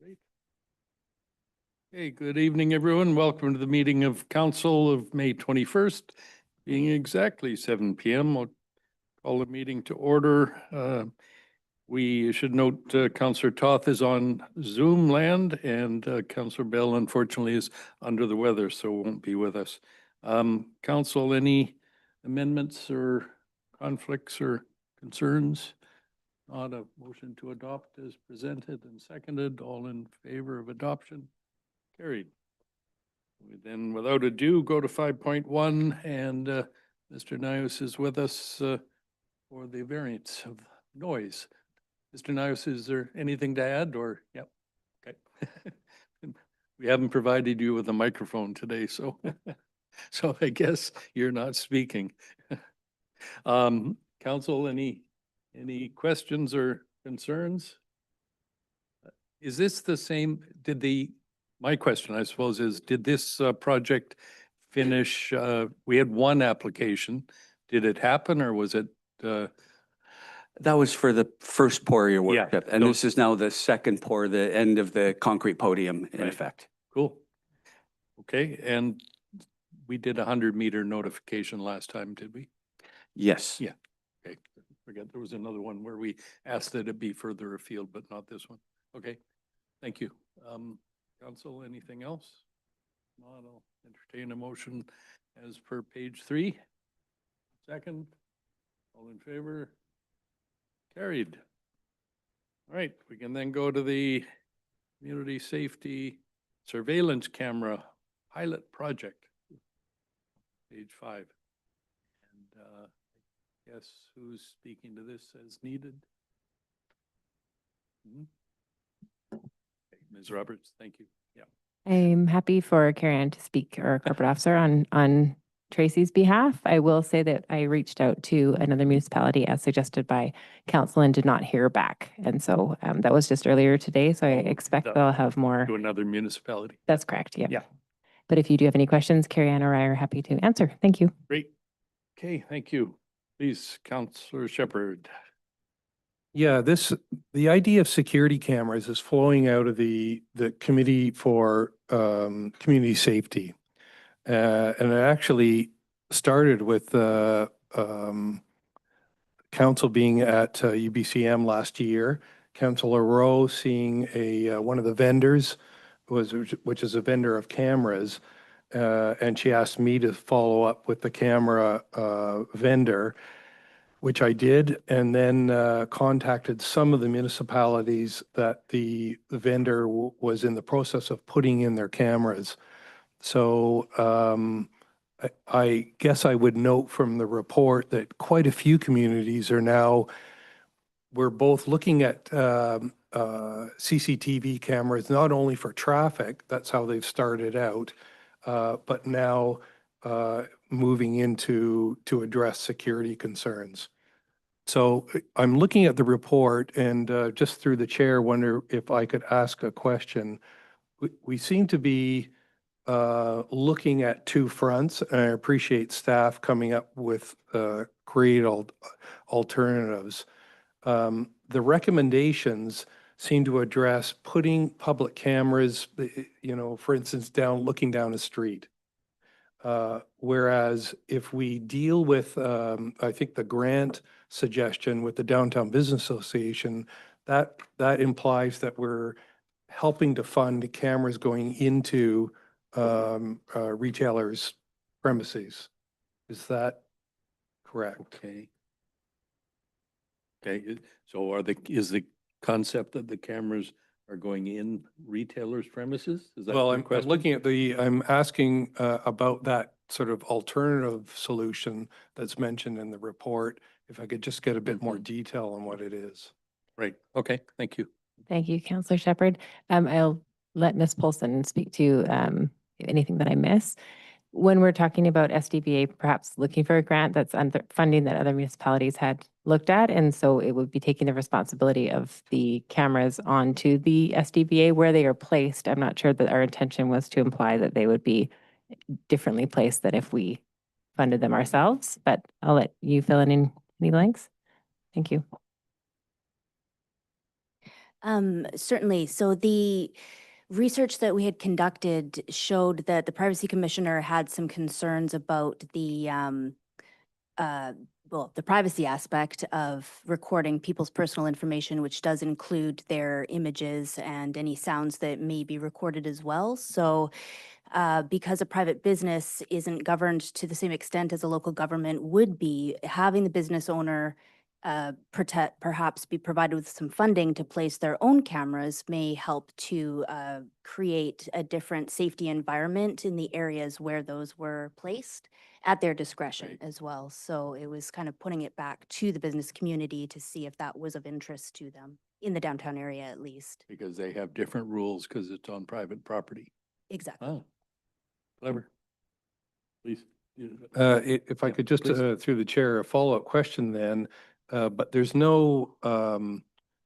Great. Okay, good evening, everyone. Welcome to the meeting of Council of May 21st, being exactly 7 p.m. I'll call the meeting to order. We should note Councillor Toth is on Zoom land and Councillor Bell unfortunately is under the weather, so won't be with us. Council, any amendments or conflicts or concerns? Not. A motion to adopt is presented and seconded. All in favor of adoption? Carried. We then, without ado, go to 5.1, and Mr. Nios is with us for the variance of noise. Mr. Nios, is there anything to add, or? Yep. Okay. We haven't provided you with a microphone today, so so I guess you're not speaking. Council, any questions or concerns? Is this the same, my question, I suppose, is did this project finish, we had one application. Did it happen or was it? That was for the first pour, your Yeah, worship. And this is now the second pour, the end of the concrete podium in Right. effect. Cool. Okay, and we did a 100-meter notification last time, did we? Yes. Yeah. Okay, forget there was another one where we asked that it be further afield, but not this one. Okay, thank you. Council, anything else? Not, I'll entertain a motion as per page 3. Second, all in favor? Carried. All right, we can then go to the community safety surveillance camera pilot project, page 5. And I guess who's speaking to this as needed? Okay, Ms. Roberts, thank you. Yeah. I'm happy for Carrie-Ann to speak, or corporate officer, on Tracy's behalf. I will say that I reached out to another municipality as suggested by council and did not hear back. And so that was just earlier today. So I expect they'll have more. To another municipality. That's correct. Yeah. Yeah. But if you do have any questions, Carrie-Ann or I are happy to answer. Thank you. Great. Okay, thank you. Please, Councillor Shepherd. Yeah, the idea of security cameras is flowing out of the Committee for Community Safety. And it actually started with council being at UBCM last year. Councillor Rowe seeing one of the vendors, which is a vendor of cameras, and she asked me to follow up with the camera vendor, which I did, and then contacted some of the municipalities that the vendor was in the process of putting in their cameras. So I guess I would note from the report that quite a few communities are now, we're both looking at CCTV cameras, not only for traffic, that's how they've started out, but now moving into to address security concerns. So I'm looking at the report and just through the chair, wonder if I could ask a question. We seem to be looking at two fronts, and I appreciate staff coming up with creative alternatives. The recommendations seem to address putting public cameras, for instance, looking down a street. Whereas if we deal with, I think the grant suggestion with the Downtown Business Association, that implies that we're helping to fund cameras going into retailers' premises. Is that correct? Okay. Okay, so is the concept that the cameras are going in retailers' premises? Is that Well, the I'm question? looking at I'm asking about that sort of alternative solution that's mentioned in the report. If I could just get a bit more detail on what it is. Right, okay, thank you. Thank you, Councillor Shepherd. I'll let Ms. Polson speak to anything that I miss. When we're talking about SDBA, perhaps looking for a grant, that's funding that other municipalities had looked at. And so it would be taking the responsibility of the cameras onto the SDBA where they are placed. I'm not sure that our intention was to imply that they would be differently placed than if we funded them ourselves, but I'll let you fill in any blanks. Thank you. Certainly. So the research that we had conducted showed that the privacy commissioner had some concerns about the privacy aspect of recording people's personal information, which does include their images and any sounds that may be recorded as well. So because a private business isn't governed to the same extent as a local government would be, having the business owner perhaps be provided with some funding to place their own cameras may help to create a different safety environment in the areas where those were placed at their discretion Right. as well. So it was kind of putting it back to the business community to see if that was of interest to them in the downtown area at least. Because they have different rules because it's on private property. Exactly. Oh, clever. Please. If I Yeah, could just, please. through the chair, a follow-up question then, but there's no,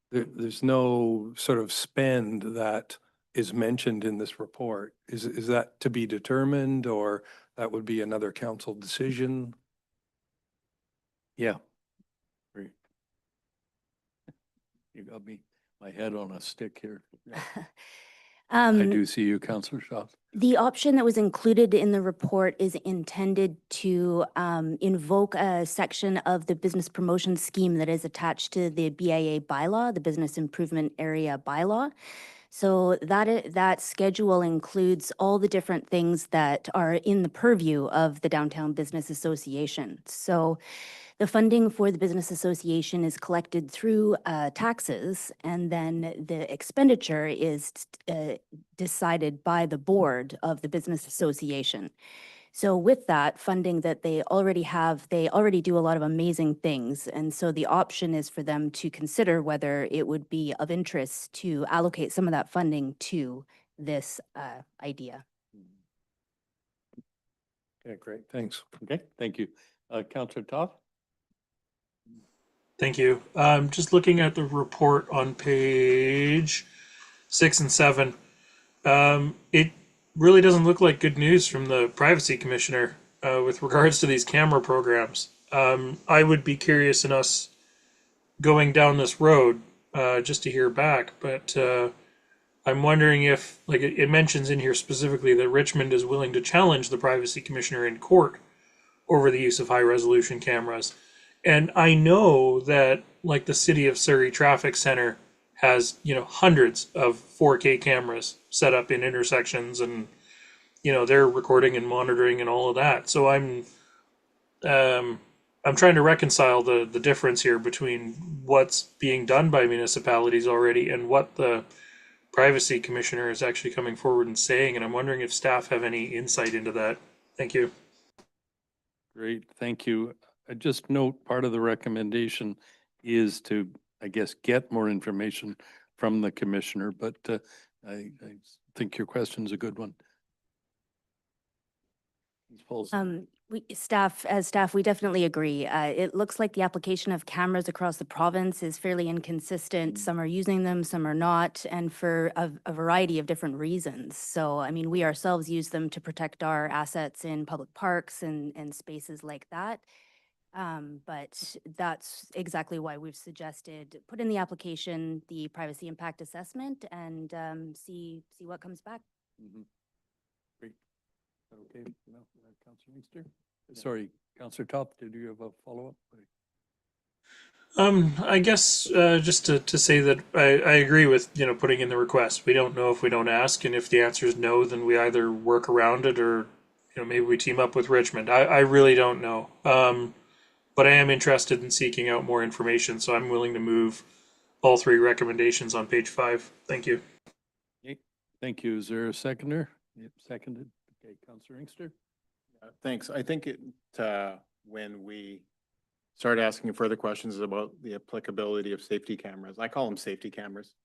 there's no sort of spend that is mentioned in this report. Is that to be determined, or that would be another council decision? Yeah. Great. You got me, my head on a stick here. Yeah. I do see you, Counselor Shaw. The option that was included in the report is intended to invoke a section of the business promotion scheme that is attached to the BIA bylaw, the Business Improvement Area bylaw. So that schedule includes all the different things that are in the purview of the Downtown Business Association. So the funding for the business association is collected through taxes, and then the expenditure is decided by the board of the business association. So with that funding that they already have, they already do a lot of amazing things. And so the option is for them to consider whether it would be of interest to allocate some of that funding to this idea. Okay, great, thanks. Okay, thank you. Counselor Toth? Thank you. Just looking at the report on page 6 and 7, it really doesn't look like good news from the privacy commissioner with regards to these camera programs. I would be curious in us going down this road just to hear back, but I'm wondering if, like it mentions in here specifically that Richmond is willing to challenge the privacy commissioner in court over the use of high resolution cameras. And I know that like the city of Surrey Traffic Center has, hundreds of 4K cameras set up in intersections, and, they're recording and monitoring and all of that. So I'm trying to reconcile the difference here between what's being done by municipalities already and what the privacy commissioner is actually coming forward and saying. And I'm wondering if staff have any insight into that. Thank you. Great, thank you. I just note part of the recommendation is to, I guess, get more information from the commissioner, but I think your question's a good one. Ms. Paulson. As staff, we definitely agree. It looks like the application of cameras across the province is fairly inconsistent. Some are using them, some are not, and for a variety of different reasons. So, I mean, we ourselves use them to protect our assets in public parks and spaces like that. But that's exactly why we've suggested put in the application the privacy impact assessment and see what comes back. Mhm. Great. Okay, no, Counselor Inkster? Sorry, Counselor Toth, did you have a follow-up? I guess just to say that I agree with putting in the request. We don't know if we don't ask, and if the answer is no, then we either work around it or maybe we team up with Richmond. I really don't know. But I am interested in seeking out more information, so I'm willing to move all 3 recommendations on page 5. Thank you. Okay, thank you. Is there a seconder? Yep, seconded. Okay, Counselor Inkster? Thanks. I think when we start asking further questions about the applicability of safety cameras, I call them safety cameras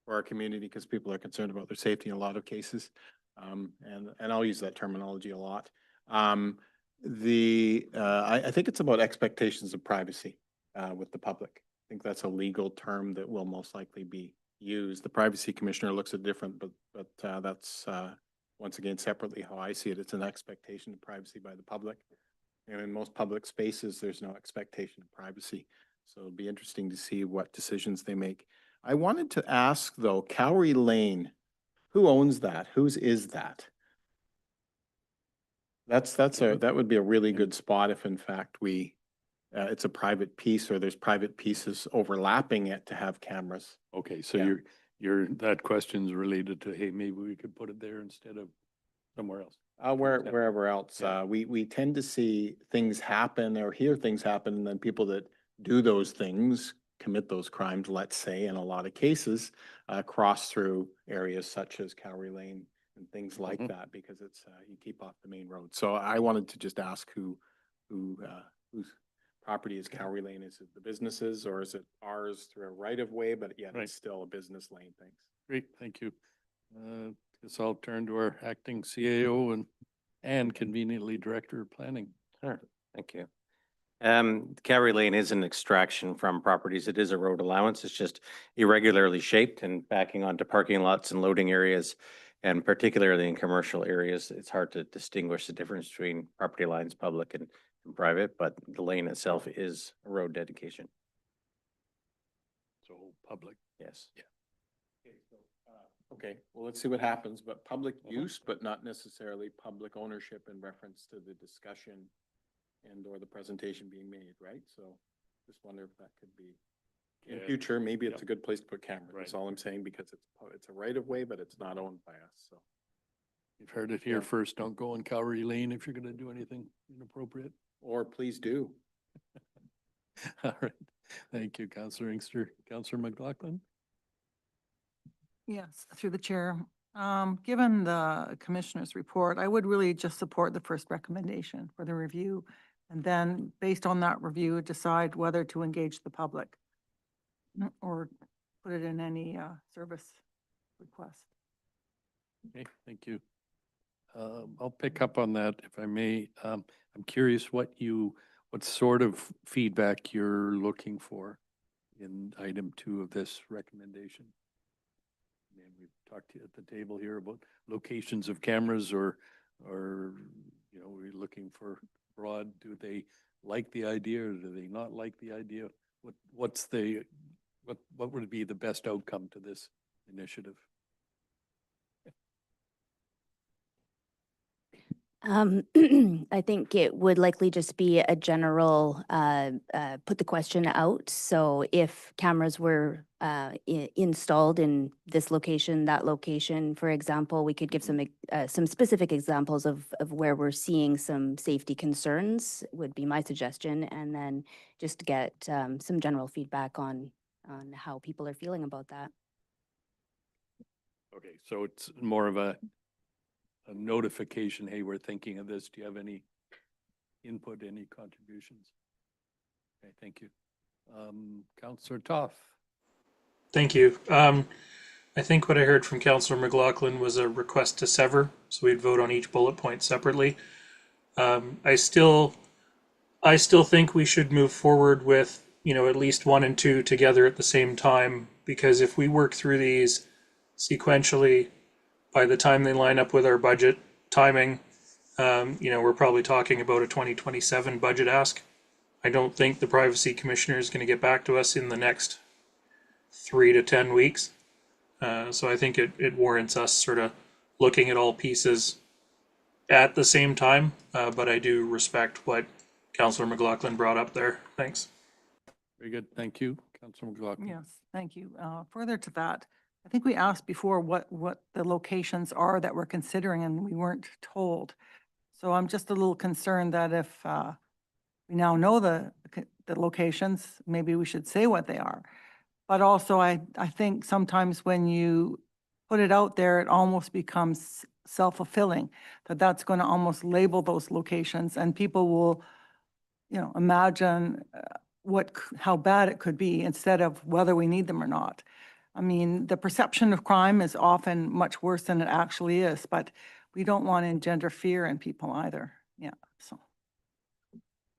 for our community because people are concerned about their safety in a lot of cases. And I'll use that terminology a lot. I think it's about expectations of privacy with the public. I think that's a legal term that will most likely be used. The privacy commissioner looks at different, but that's once again separately how I see it. It's an expectation of privacy by the public. And in most public spaces, there's no expectation of privacy. So it'll be interesting to see what decisions they make. I wanted to ask though, Cowrie Lane, who owns that? Whose is that? That would be a really good spot if in fact it's a private piece or there's private pieces overlapping it to have cameras. Okay, so Yeah. that question's related to, hey, maybe we could put it there instead of somewhere else. Exactly. Wherever else. Yeah. We tend to see things happen or hear things happen, and then people that do those things, commit those crimes, let's say, in a lot of cases, cross through areas such as Cowrie Lane and things like Mhm. that, because it's, you keep off the main road. So I wanted to just ask whose property is Cowrie Lane? Is it the businesses or is it ours through a right of way, but yet Right. it's still a business lane? Thanks. Great, thank you. Guess I'll turn to our acting CAO and conveniently Director of Planning. Sure, thank you. Cowrie Lane is an extraction from properties. It is a road allowance. It's just irregularly shaped and backing onto parking lots and loading areas. And particularly in commercial areas, it's hard to distinguish the difference between property lines, public and private, but the lane itself is a road dedication. So public. Yes. Okay, well, let's see what happens, but public use, but not necessarily public ownership in reference to the discussion and or the presentation being made, right? So just wonder if that could be, in Yeah. future, maybe it's Yeah. a good place to put cameras, that's Right. all I'm saying, because it's a right of way, but it's not owned by us, so. You've heard it here Yeah. first. Don't go on Cowrie Lane if you're gonna do anything inappropriate. Or please do. All right. Thank you, Councillor Inkster. Councillor McLaughlin? Yes, through the chair. Given the commissioner's report, I would really just support the first recommendation for the review. And then based on that review, decide whether to engage the public or put it in any service request. Okay, thank you. I'll pick up on that if I may. I'm curious what sort of feedback you're looking for in item 2 of this recommendation. And we've talked at the table here about locations of cameras or, we're looking for broad, do they like the idea or do they not like the idea? What would be the best outcome to this initiative? I think it would likely just be a general, put the question out. So if cameras were installed in this location, that location, for example, we could give some specific examples of where we're seeing some safety concerns would be my suggestion. And then just get some general feedback on how people are feeling about that. Okay, so it's more of a notification, hey, we're thinking of this. Do you have any input, any contributions? Okay, thank you. Councillor Toff. Thank you. I think what I heard from Councillor McLaughlin was a request to sever, so we'd vote on each bullet point separately. I still think we should move forward with, at least 1 and 2 together at the same time, because if we work through these sequentially, by the time they line up with our budget timing, we're probably talking about a 2027 budget ask. I don't think the Privacy Commissioner is going to get back to us in the next 3 to 10 weeks. So I think it warrants us sort of looking at all pieces at the same time, but I do respect what Councillor McLaughlin brought up there. Thanks. Very good, thank you. Councillor McLaughlin. Yes, thank you. Further to that, I think we asked before what the locations are that we're considering and we weren't told. So I'm just a little concerned that if we now know the locations, maybe we should say what they are. But also I think sometimes when you put it out there, it almost becomes self-fulfilling, that's going to almost label those locations and people will, imagine how bad it could be instead of whether we need them or not. I mean, the perception of crime is often much worse than it actually is, but we don't want to engender fear in people either. Yeah, so.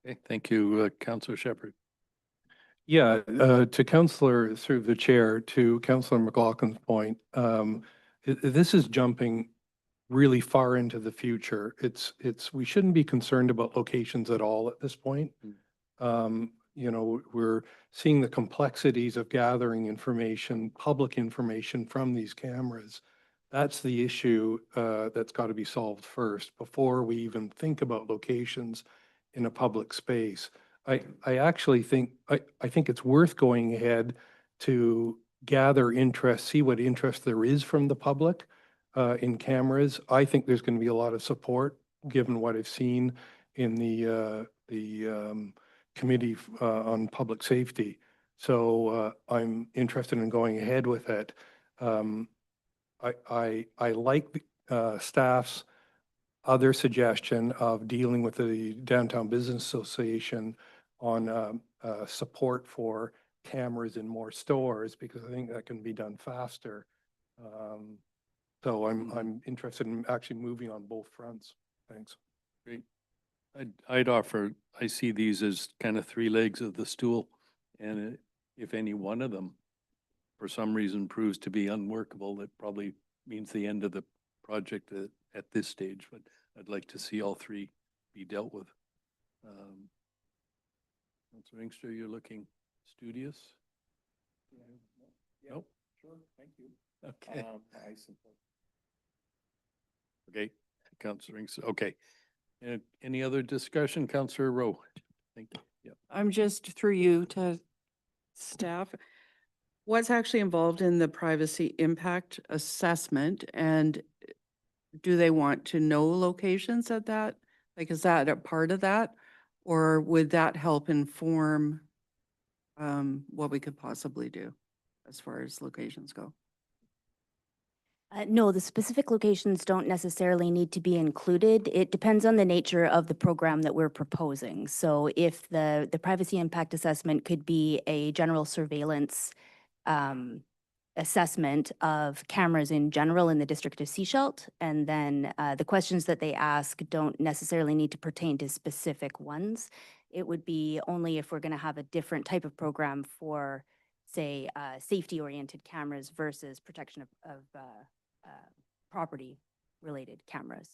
Okay, thank you, Councillor Shepherd. Yeah, to Councillor, through the chair, to Councillor McLaughlin's point, this is jumping really far into the future. We shouldn't be concerned about locations at all at this point. we're seeing the complexities of gathering information, public information from these cameras. That's the issue that's got to be solved first before we even think about locations in a public space. I actually think, I think it's worth going ahead to gather interest, see what interest there is from the public in cameras. I think there's going to be a lot of support, given what I've seen in the Committee on Public Safety. So I'm interested in going ahead with it. I like staff's other suggestion of dealing with the Downtown Business Association on support for cameras in more stores, because I think that can be done faster. So I'm interested in actually moving on both fronts. Thanks. Great. I'd offer, I see these as kind of three legs of the stool. And if any one of them, for some reason, proves to be unworkable, that probably means the end of the project at this stage. But I'd like to see all three be dealt with. Councilor Inkster, you're looking studious? Nope. Sure, thank you. Okay. I support. Okay, Councilor Inkster, okay. And any other discussion? Councilor Rowe? Thank you. Yep. I'm just through you to staff. What's actually involved in the privacy impact assessment, and do they want to know locations at that? Like, is that a part of that? Or would that help inform what we could possibly do as far as locations go? No, the specific locations don't necessarily need to be included. It depends on the nature of the program that we're proposing. So if the privacy impact assessment could be a general surveillance assessment of cameras in general in the district of Sechelt, and then the questions that they ask don't necessarily need to pertain to specific ones. It would be only if we're going to have a different type of program for, say, safety-oriented cameras versus protection of property-related cameras.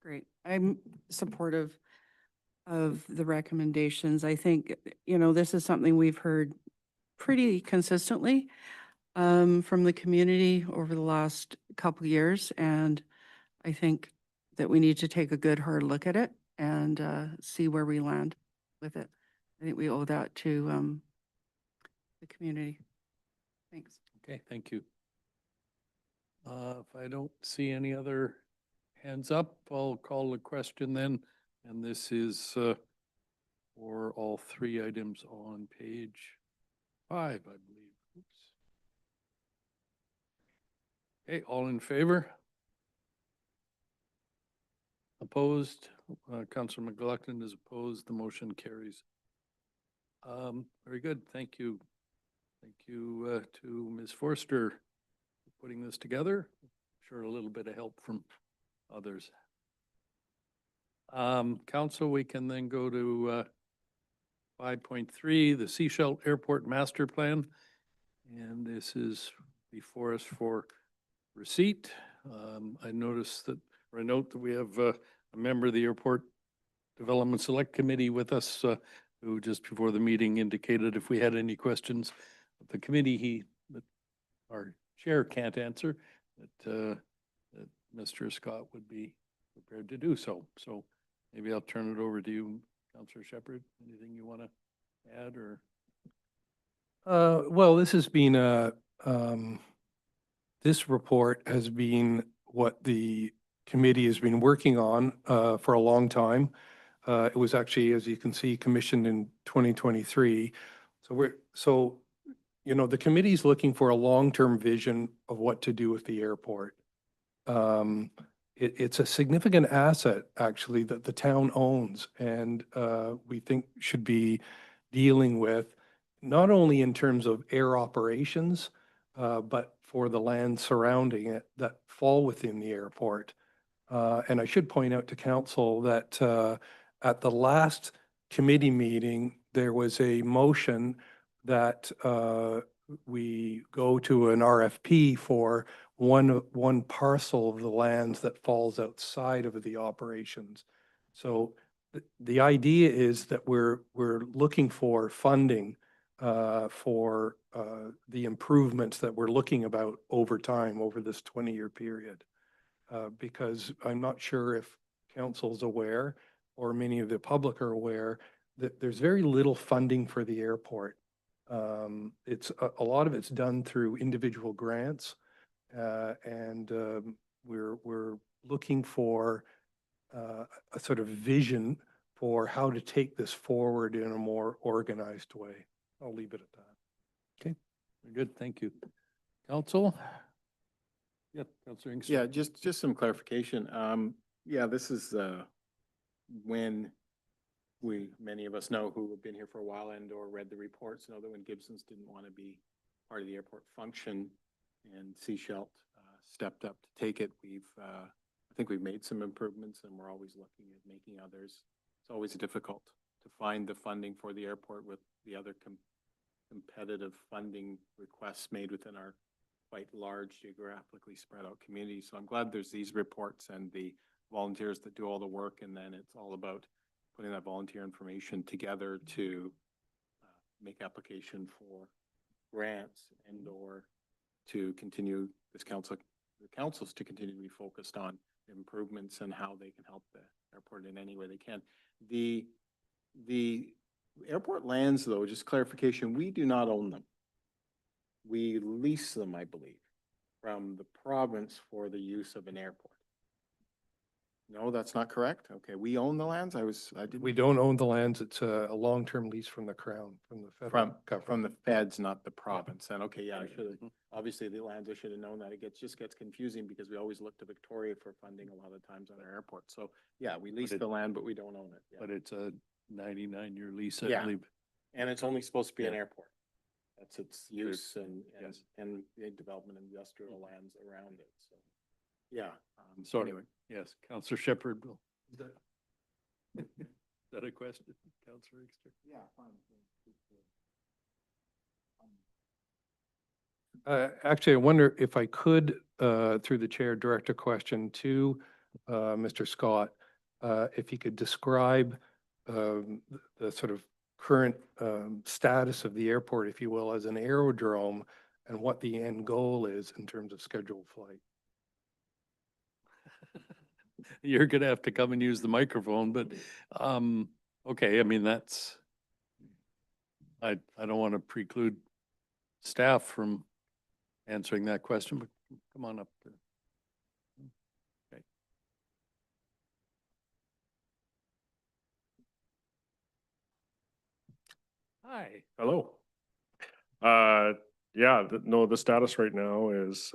Great. I'm supportive of the recommendations. I think, this is something we've heard pretty consistently from the community over the last couple of years. And I think that we need to take a good hard look at it and see where we land with it. I think we owe that to the community. Thanks. Okay, thank you. If I don't see any other hands up, I'll call the question then. And this is for all three items on page 5, I believe. Oops. Okay, all in favor? Opposed? Councilor McLaughlin is opposed. The motion carries. Very good. Thank you. Thank you to Ms. Forster for putting this together. I'm sure a little bit of help from others. Council, we can then go to 5.3, the Sechelt Airport Master Plan. And this is before us for receipt. I noticed that, or I note that we have a member of the Airport Development Select Committee with us who just before the meeting indicated if we had any questions of the committee, that our chair can't answer, that Mr. Scott would be prepared to do so. So maybe I'll turn it over to you, Councillor Shepherd. Anything you want to add or? Well, this has been this report has been what the committee has been working on for a long time. It was actually, as you can see, commissioned in 2023. So the committee's looking for a long-term vision of what to do with the airport. It's a significant asset, actually, that the town owns, and we think should be dealing with not only in terms of air operations, but for the land surrounding it that fall within the airport. And I should point out to council that at the last committee meeting, there was a motion that we go to an RFP for one parcel of the lands that falls outside of the operations. So the idea is that we're looking for funding for the improvements that we're looking about over time, over this 20-year period. Because I'm not sure if council's aware or many of the public are aware that there's very little funding for the airport. It's a lot of it's done through individual grants, and we're looking for a sort of vision for how to take this forward in a more organized way. I'll leave it at that. Okay, very good. Thank you. Council? Yep, Councilor Inkster. Yeah, just some clarification. Yeah, this is when many of us know who have been here for a while and or read the reports, know that when Gibson's didn't want to be part of the airport function and Seashelt stepped up to take it, I think we've made some improvements and we're always looking at making others. It's always difficult to find the funding for the airport with the other competitive funding requests made within our quite large geographically spread out community. So I'm glad there's these reports and the volunteers that do all the work, and then it's all about putting that volunteer information together to make application for grants and or to continue the councils to continue to be focused on improvements and how they can help the airport in any way they can. The airport lands, though, just clarification, we do not own them. We lease them, I believe, from the province for the use of an airport. No, that's not correct. Okay, we own the lands. We don't own the lands. It's a long-term lease from the Crown, from the federal government. From the feds, not the province. And okay, yeah, I should have, obviously the lands, I should have known that. It just gets confusing because we always look to Victoria for funding a lot of times on our airport. So yeah, we lease the land, but we don't own it. Yeah. But it's a 99-year lease, I Yeah. believe. And it's only supposed to be an Yeah. airport. That's its use and Yes. the development of industrial lands around it. So, yeah. Sorry. Anyway. Yes, Councillor Shepherd will. Is that a question, Councillor Inkster? Yeah, fine. Actually, I wonder if I could, through the chair, direct a question to Mr. Scott, if he could describe the sort of current status of the airport, if you will, as an aerodrome, and what the end goal is in terms of scheduled flight. You're gonna have to come and use the microphone, but, okay, I mean, I don't want to preclude staff from answering that question, but come on up. Okay. Hi. Hello. Yeah, the status right now is,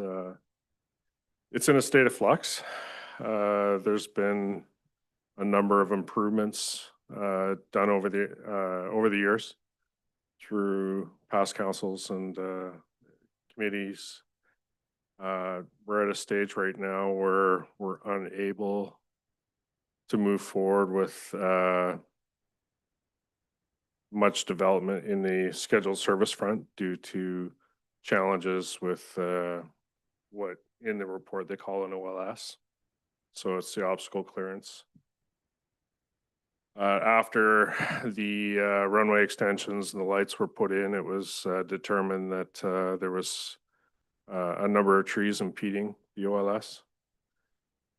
it's in a state of flux. There's been a number of improvements, done over the years through past councils and, committees. We're at a stage right now where we're unable to move forward with, much development in the scheduled service front due to challenges with what in the report they call an OLS. So it's the obstacle clearance. After the runway extensions and the lights were put in, it was determined that there was a number of trees impeding the OLS.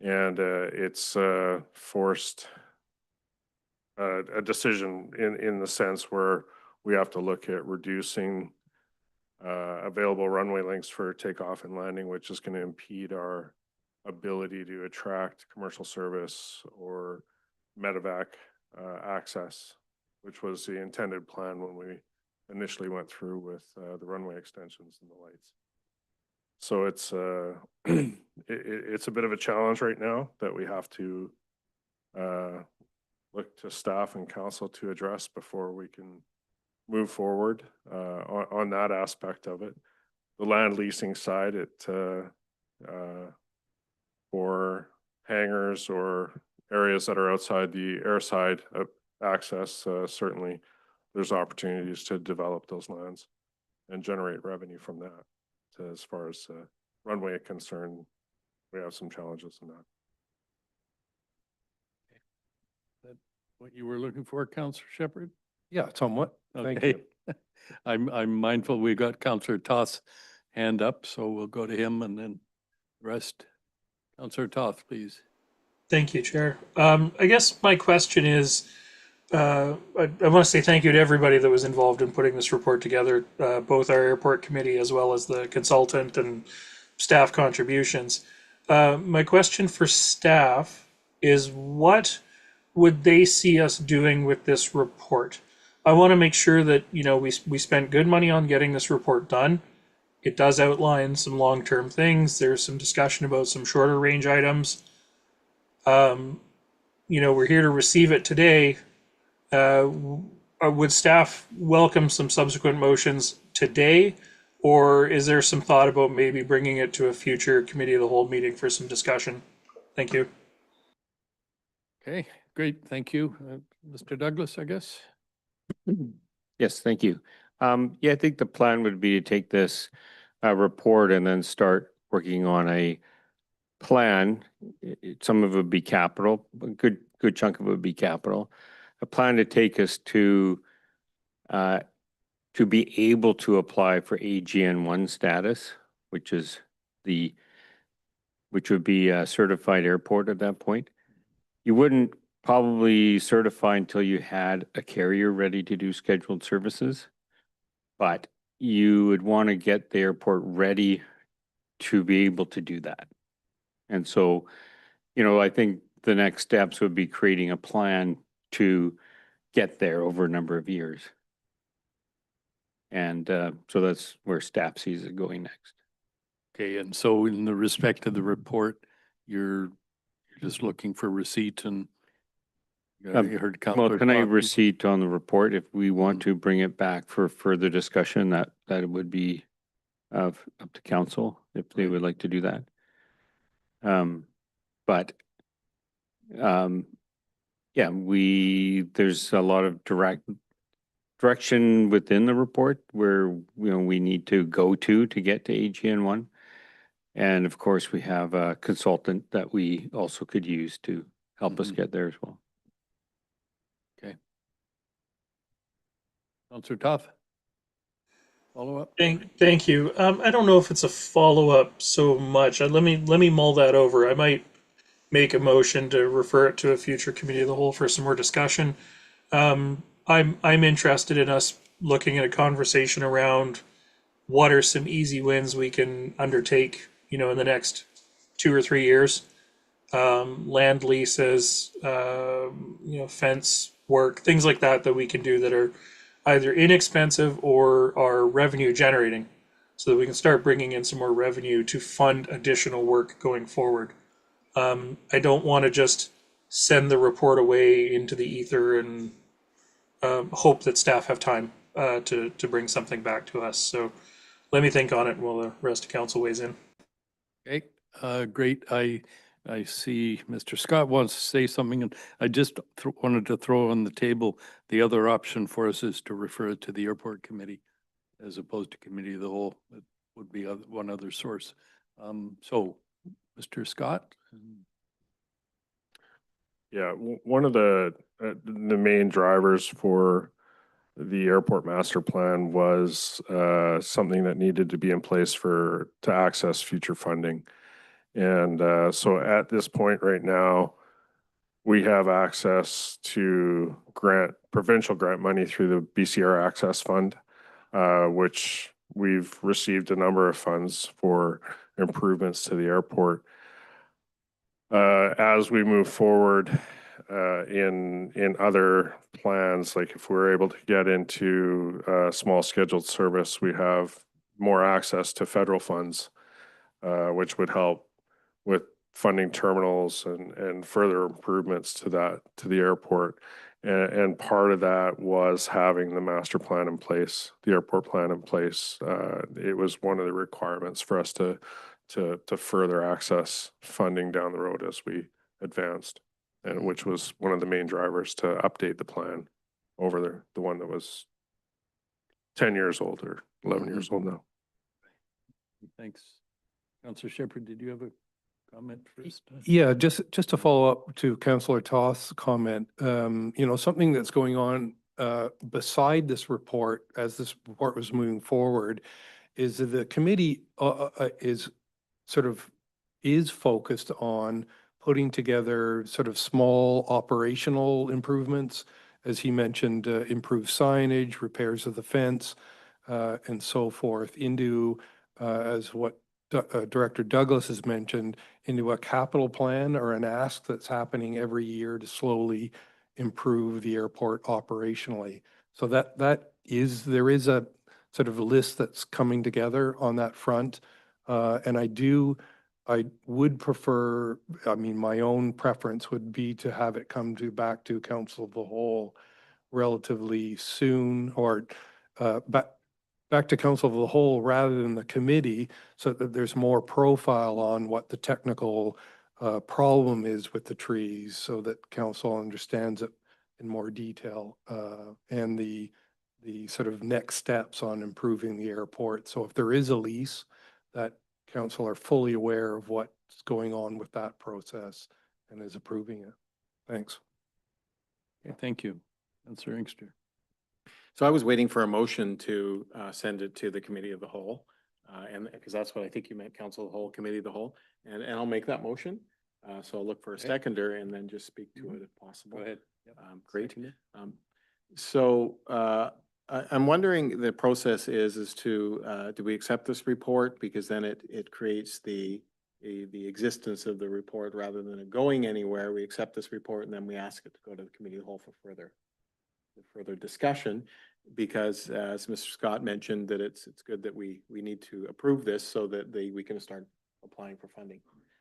And it's forced a decision in the sense where we have to look at reducing available runway lengths for takeoff and landing, which is going to impede our ability to attract commercial service or medevac access, which was the intended plan when we initially went through with the runway extensions and the lights. So it's it's a bit of a challenge right now that we have to look to staff and council to address before we can move forward on that aspect of it. The land leasing side, for hangars or areas that are outside the airside access, certainly there's opportunities to develop those lands and generate revenue from that. So as far as runway is concerned, we have some challenges in that. what you were looking for, Counselor Shepherd? Yeah, somewhat. Thank Okay. you. I'm mindful we got Counselor Toth's hand up, so we'll go to him and then the rest. Counselor Toth, please. Thank you, Chair. I guess my question is, I want to say thank you to everybody that was involved in putting this report together, both our airport committee as well as the consultant and staff contributions. My question for staff is, what would they see us doing with this report? I want to make sure that, you know, we spent good money on getting this report done. It does outline some long-term things. There's some discussion about some shorter range items. You know, we're here to receive it today. Would staff welcome some subsequent motions today? Or is there some thought about maybe bringing it to a future committee of the whole meeting for some discussion? Thank you. Okay, great. Thank you. Mr. Douglas, I guess. Yes, thank you. Yeah, I think the plan would be to take this report and then start working on a plan. Some of it would be capital, a good chunk of it would be capital. A plan to take us to be able to apply for AGN1 status, which would be a certified airport at that point. You wouldn't probably certify until you had a carrier ready to do scheduled services, but you would want to get the airport ready to be able to do that. And so, you know, I think the next steps would be creating a plan to get there over a number of years. And so that's where staff sees it going next. Okay, and so in the respect of the report, you're just looking for receipt and you heard Counselor Well, can I Toth. receipt on the report? If we want to bring it back for further discussion, that would be up to council if they would like to do that. But yeah, there's a lot of direction within the report where, you know, we need to go to get to AGN1. And of course, we have a consultant that we also could use to help us get there as well. Okay. Counselor Toth? Follow up? Thank you. I don't know if it's a follow-up so much. Let me mull that over. I might make a motion to refer it to a future committee of the whole for some more discussion. I'm interested in us looking at a conversation around what are some easy wins we can undertake, you know, in the next 2 or 3 years. Land leases, you know, fence work, things like that we can do that are either inexpensive or are revenue generating, so that we can start bringing in some more revenue to fund additional work going forward. I don't want to just send the report away into the ether and hope that staff have time to bring something back to us. So let me think on it while the rest of council weighs in. Okay, great. I see Mr. Scott wants to say something, and I just wanted to throw on the table, the other option for us is to refer it to the airport committee as opposed to committee of the whole. That would be one other source. So, Mr. Scott? Yeah, one of the main drivers for the airport master plan was something that needed to be in place to access future funding. And so at this point right now, we have access to provincial grant money through the BCR Access Fund, which we've received a number of funds for improvements to the airport. As we move forward in other plans, like if we're able to get into small scheduled service, we have more access to federal funds, which would help with funding terminals and further improvements to the airport. And part of that was having the master plan in place, the airport plan in place. It was one of the requirements for us to further access funding down the road as we advanced, and which was one of the main drivers to update the plan over the one that was 10 years old or 11 years old now. Thanks. Councilor Shepherd, did you have a comment first? Yeah, just to follow up to Councillor Toth's comment, something that's going on beside this report, as this report was moving forward, is that the committee is focused on putting together sort of small operational improvements, as he mentioned, improved signage, repairs of the fence, and so forth, into, as what Director Douglas has mentioned, into a capital plan or an ask that's happening every year to slowly improve the airport operationally. So there is a sort of a list that's coming together on that front. And I would prefer, my own preference would be to have it come back to Council of the Whole relatively soon, or back to Council of the Whole rather than the committee, so that there's more profile on what the technical problem is with the trees, so that council understands it in more detail, and the sort of next steps on improving the airport. So if there is a lease, that council are fully aware of what's going on with that process and is approving it. Thanks. Okay, thank you. Councillor Inkster. So I was waiting for a motion to send it to the Committee of the Whole, and because that's what I think you meant, Council of the Whole, Committee of the Whole, and I'll make that motion. So I'll look for a Okay. seconder and then just speak to it if possible. Go ahead. Great. Second it. So I'm wondering, the process is to, do we accept this report? Because then it creates the existence of the report rather than it going anywhere. We accept this report and then we ask it to go to the Committee of the Whole for further discussion, because as Mr. Scott mentioned, that it's good that we need to approve this so that we can start applying for funding.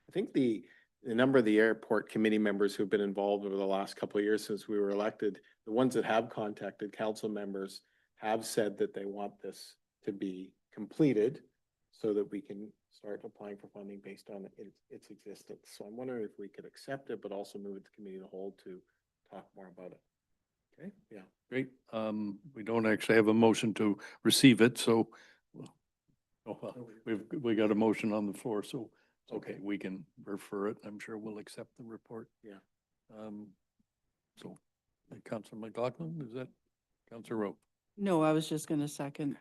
I think the number of the airport committee members who've been involved over the last couple of years since we were elected, the ones that have contacted council members have said that they want this to be completed so that we can start applying for funding based on its existence. So I'm wondering if we could accept it, but also move it to Committee of the Whole to talk more about it. Okay. Yeah. Great. We don't actually have a motion to receive it, so we got a motion on the floor, so it's okay, we can refer it. I'm sure we'll accept the report. Yeah. So, Councillor McLaughlin, is that Councillor Rowe? No, I was just going to second.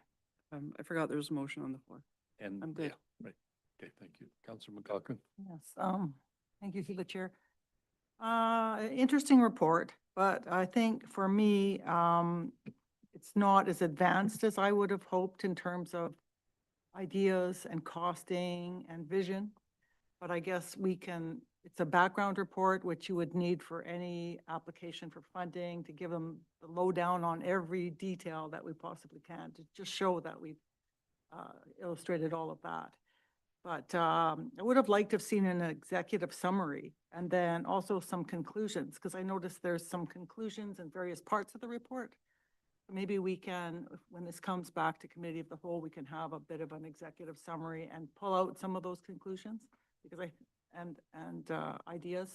I forgot there was a motion on the floor. And I'm good. yeah, right. Okay, thank you. Councillor McLaughlin. Yes, thank you through the chair. Interesting report, but I think for me, it's not as advanced as I would have hoped in terms of ideas and costing and vision. But I guess it's a background report, which you would need for any application for funding, to give them the lowdown on every detail that we possibly can, to just show that we've illustrated all of that. But I would have liked to have seen an executive summary and then also some conclusions, because I noticed there's some conclusions in various parts of the report. Maybe we can, when this comes back to Committee of the Whole, we can have a bit of an executive summary and pull out some of those conclusions, because ideas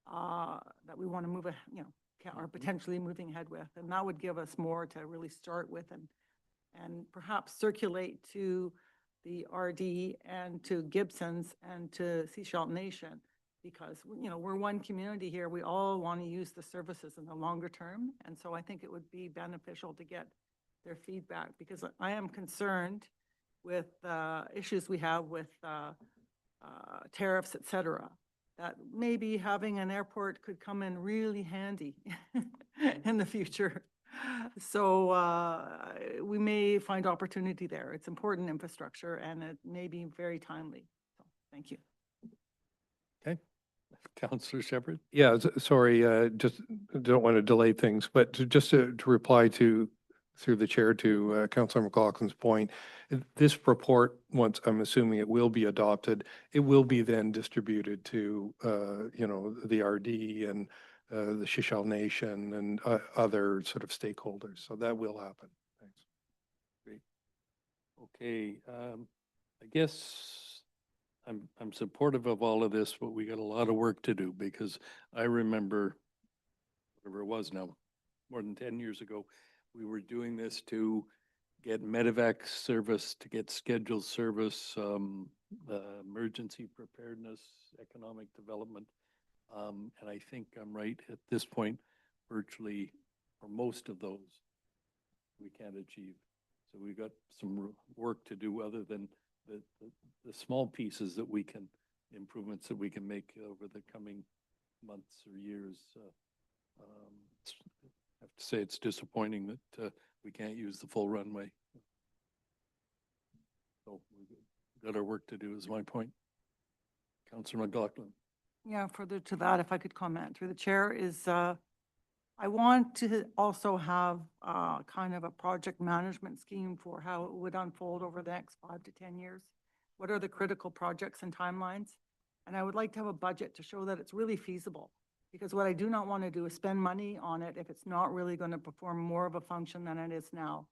that we want to move, are potentially moving ahead with, and that would give us more to really start with and perhaps circulate to the RD and to Gibson's and to Sechelt Nation, because, we're one community here. We all want to use the services in the longer term. And so I think it would be beneficial to get their feedback, because I am concerned with issues we have with tariffs, et cetera, that maybe having an airport could come in really handy in the future. So we may find opportunity there. It's important infrastructure and it may be very timely. So thank you. Okay. Councillor Shepherd. Yeah, sorry, just don't want to delay things, but just to reply through the chair to Councillor McLaughlin's point, this report, once I'm assuming it will be adopted, it will be then distributed to, the RD and the Sechelt Nation and other sort of stakeholders. So that will happen. Thanks. Great. Okay, I guess I'm supportive of all of this, but we got a lot of work to do, because I remember, whatever it was now, more than 10 years ago, we were doing this to get medevac service, to get scheduled service, emergency preparedness, economic development. And I think I'm right at this point, virtually, for most of those, we can't achieve. So we've got some work to do other than the small pieces that we can, improvements that we can make over the coming months or years. I have to say it's disappointing that we can't use the full runway. So we've got our work to do is my point. Councillor McLaughlin. Yeah, further to that, if I could comment through the chair, is I want to also have kind of a project management scheme for how it would unfold over the next 5 to 10 years. What are the critical projects and timelines? And I would like to have a budget to show that it's really feasible. Because what I do not want to do is spend money on it if it's not really going to perform more of a function than it is now.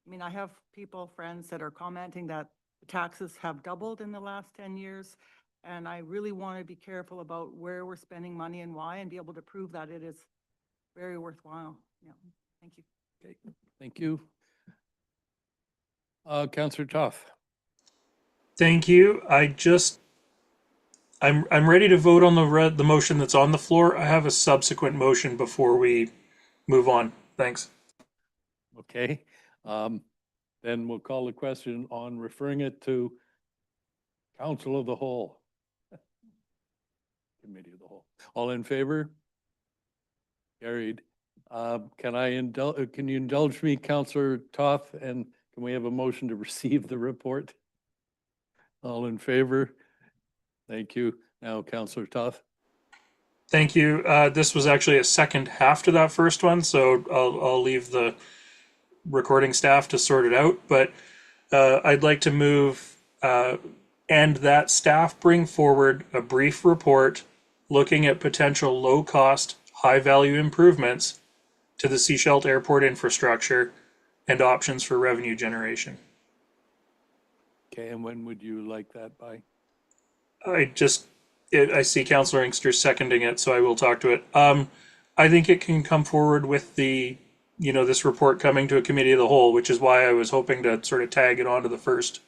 I mean, I have people, friends that are commenting that the taxes have doubled in the last 10 years. And I really want to be careful about where we're spending money and why, and be able to prove that it is very worthwhile. Yeah, thank you. Okay, thank you. Councillor Toth. Thank you. I'm ready to vote on the motion that's on the floor. I have a subsequent motion before we move on. Thanks. Okay, then we'll call the question on referring it to Council of the Whole. Committee of the Whole. All in favor? Carried. Can you indulge me, Councillor Toth, and can we have a motion to receive the report? All in favor? Thank you. Now, Councillor Toth. Thank you. This was actually a second half to that first one, so I'll leave the recording staff to sort it out. But I'd like to move and that staff bring forward a brief report looking at potential low-cost, high-value improvements to the Sechelt Airport infrastructure and options for revenue generation. Okay, and when would you like that by? I see Councillor Inkster seconding it, so I will talk to it. I think it can come forward with this report coming to a committee of the whole, which is why I was hoping to sort of tag it onto the first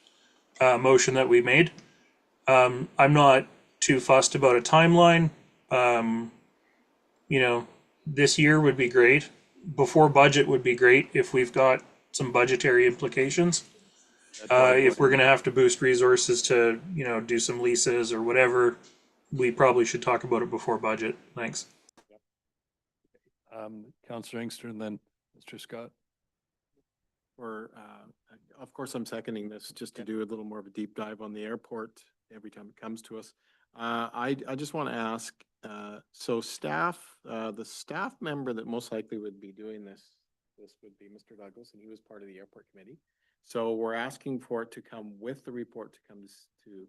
motion that we made. I'm not too fussed about a timeline. This year would be great. Before budget would be great if we've got some budgetary implications. If we're going to have to boost resources to, do some leases or whatever, we probably should talk about it before budget. Thanks. Councillor Inkster and then Mr. Scott. Of course, I'm seconding this just to do a little more of a deep dive on the airport every time it comes to us. I just want to ask, so staff, the staff member that most likely would be doing this would be Mr. Douglas, and he was part of the airport committee. So we're asking for it to come with the report to come to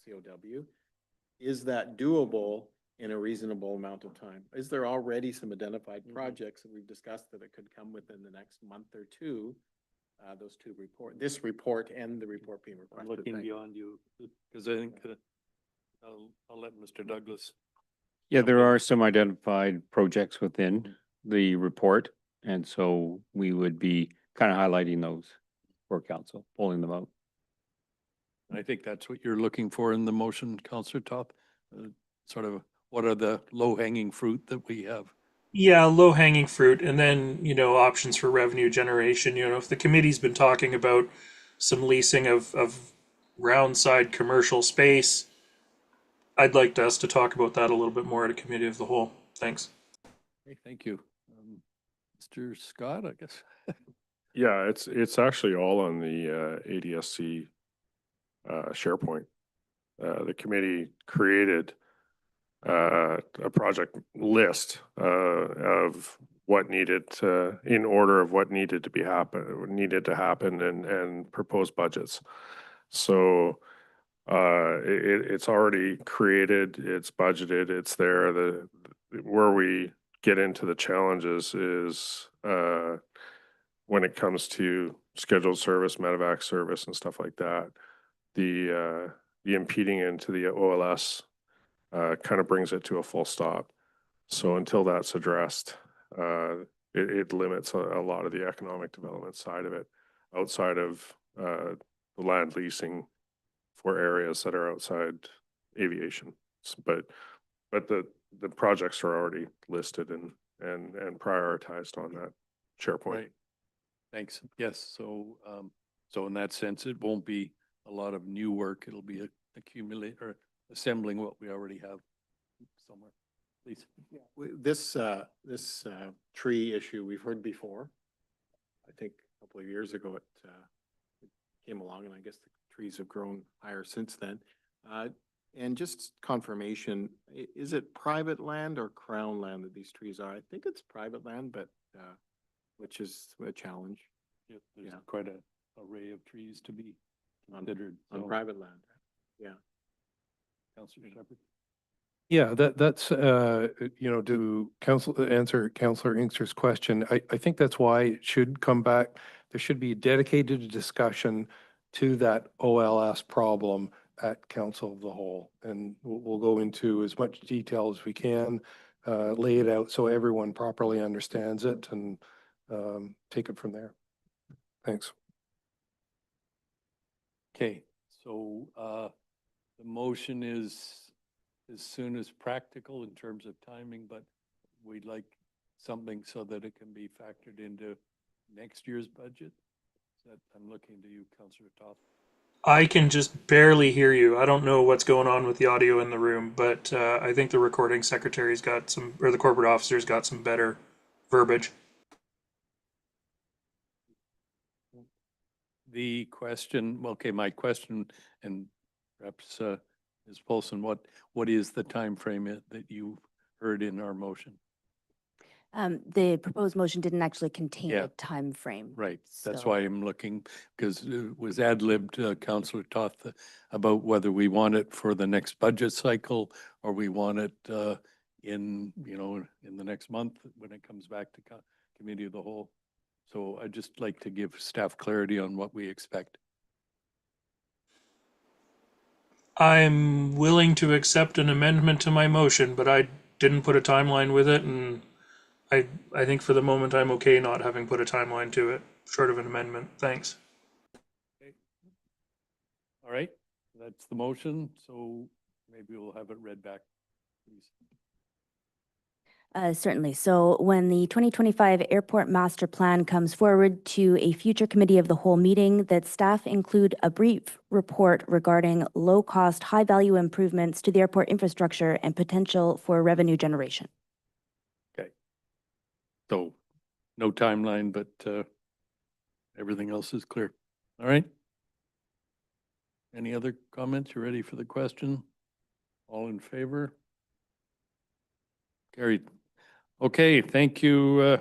COW. Is that doable in a reasonable amount of time? Is there already some identified projects that we've discussed that it could come within the next month or two? Those two this report and the report being requested. I'm looking beyond you because I think I'll let Mr. Douglas. Yeah, there are some identified projects within the report. And so we would be kind of highlighting those for council, pulling them out. I think that's what you're looking for in the motion, Councillor Toth. Sort of what are the low-hanging fruit that we have? Yeah, low-hanging fruit, and then, options for revenue generation. If the committee's been talking about some leasing of roundside commercial space, I'd like us to talk about that a little bit more at a committee of the whole. Thanks. Okay, thank you. Mr. Scott, I guess. Yeah, it's actually all on the ADSC SharePoint. The committee created a project list of what needed in order of what needed to happen and proposed budgets. So it's already created, it's budgeted, it's there. Where we get into the challenges is when it comes to scheduled service, medevac service and stuff like that. The impeding into the OLS kind of brings it to a full stop. So until that's addressed, it limits a lot of the economic development side of it outside of the land leasing for areas that are outside aviation. But the projects are already listed and prioritized on that SharePoint. Right. Thanks. Yes. So, so in that sense, it won't be a lot of new work. It'll be accumulate or assembling what we already have somewhere. Please. This tree issue we've heard before. I think a couple of years ago it came along, and I guess the trees have grown higher since then. And just confirmation, is it private land or crown land that these trees are? I think it's private land, but which is a challenge Yeah, there's Yeah. quite a array of trees to be on, considered. on So, private land. Yeah. Councillor Shepherd. Yeah, that's, to answer Councillor Inkster's question, I think that's why it should come back. There should be dedicated discussion to that OLS problem at Council of the Whole. And we'll go into as much detail as we can, lay it out so everyone properly understands it and take it from there. Thanks. Okay, so, the motion is as soon as practical in terms of timing, but we'd like something so that it can be factored into next year's budget. That, I'm looking to you, Councillor Toth. I can just barely hear you. I don't know what's going on with the audio in the room, but I think the recording secretary's got some, or the corporate officer's got some better verbiage. The question, okay, my question, and perhaps Ms. Polson, what is the time frame that you heard in our motion? The proposed motion didn't actually contain Yeah. a time frame. Right, that's So- why I'm looking, because it was ad-libbed, Councillor Toth, about whether we want it for the next budget cycle or we want it in the next month when it comes back to Committee of the Whole. So I'd just like to give staff clarity on what we expect. I'm willing to accept an amendment to my motion, but I didn't put a timeline with it, and I think for the moment I'm okay not having put a timeline to it, short of an amendment. Thanks. All right, that's the motion, so maybe we'll have it read back, please. Certainly. So when the 2025 Airport Master Plan comes forward to a future Committee of the Whole meeting, that staff include a brief report regarding low-cost, high-value improvements to the airport infrastructure and potential for revenue generation. So, no timeline, but everything else is clear. All right? Any other comments? You ready for the question? All in favor? Carried. Okay, thank you.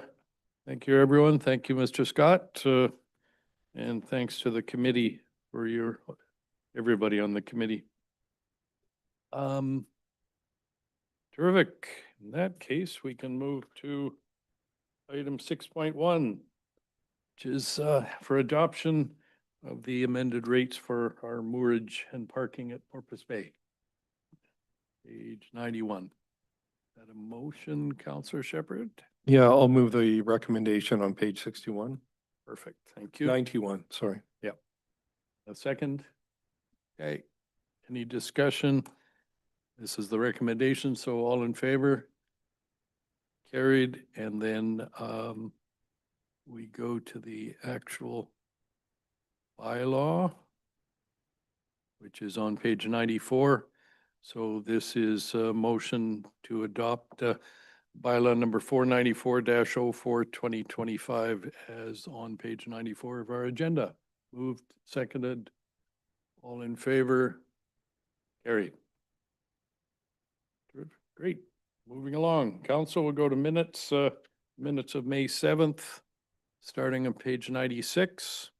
Thank you, everyone. Thank you, Mr. Scott. And thanks to the committee for everybody on the committee. Terrific. In that case, we can move to item 6.1, which is for adoption of the amended rates for our moorage and parking at Porpoise Bay. Page 91. Is that a motion, Councillor Shepherd? Yeah, I'll move the recommendation on page 61. Perfect, thank you. 91, sorry. A second? Okay, any discussion? This is the recommendation, so all in favor? Carried, and then we go to the actual bylaw, which is on page 94. So this is a motion to adopt bylaw number 494-04 2025 as on page 94 of our agenda. Moved, seconded, all in favor? Carried. Terrific. Great. Moving along. Council will go to minutes, minutes of May 7th, starting on page 96.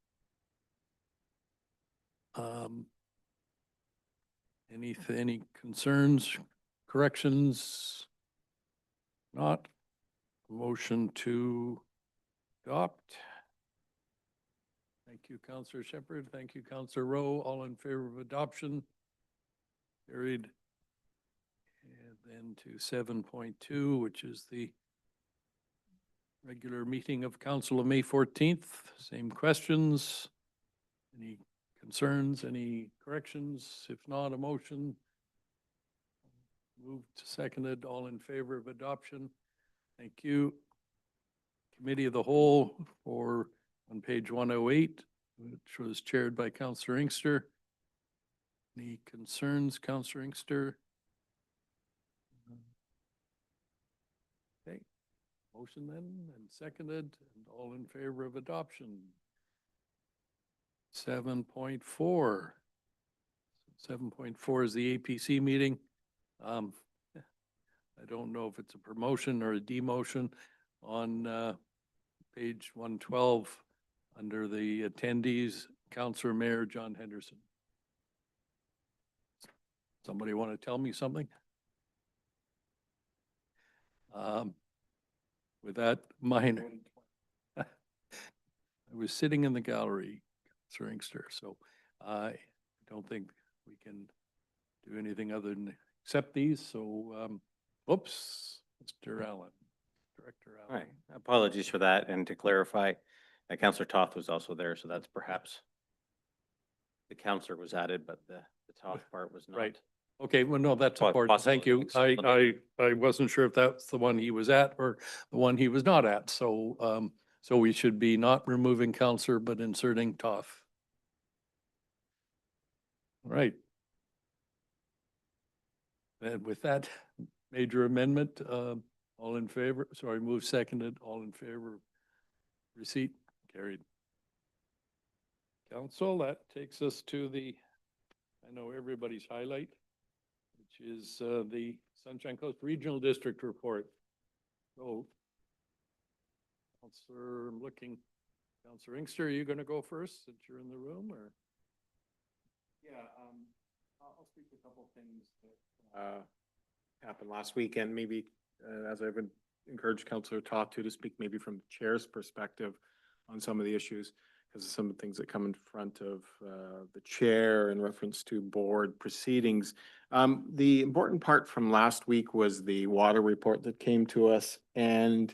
Any concerns, corrections? Not. Motion to adopt. Thank you, Councillor Shepherd. Thank you, Councillor Rowe. All in favor of adoption? Carried. And then to 7.2, which is the regular meeting of council of May 14th. Same questions. Any concerns, any corrections? If not, a motion. Moved, seconded, all in favor of adoption. Thank you. Committee of the Whole for, on page 108, which was chaired by Councillor Inkster. Any concerns, Councillor Inkster? Okay, motion then and seconded, and all in favor of adoption. 7.4. 7.4 is the APC meeting. I don't know if it's a promotion or a demotion on page 112 under the attendees, Councillor Mayor John Henderson. Somebody want to tell me something? With that minor, I was sitting in the gallery, Sir Inkster, so I don't think we can do anything other than accept these. So, oops, Mr. Allen, Director All Allen. right, apologies for that. And to clarify, Councillor Toth was also there, so that's perhaps the councillor was added, but the Toth part was not. Right. Okay, well, no, that's important. Possible Thank you. links. I wasn't sure if that's the one he was at or the one he was not at. So, so we should be not removing Counselor, but inserting Toth. Right. And with that major amendment, all in favor, sorry, move seconded, all in favor, receipt, carried. Council, that takes us to the, I know everybody's highlight, which is the Sunshine Coast Regional District Report. So, Councillor, I'm looking, Councillor Inkster, are you going to go first since you're in the room, or? Yeah, I'll speak to a couple of things that happened last week, and maybe as I've encouraged Councillor Toth to speak maybe from the chair's perspective on some of the issues, because of some of the things that come in front of the chair in reference to board proceedings. The important part from last week was the water report that came to us, and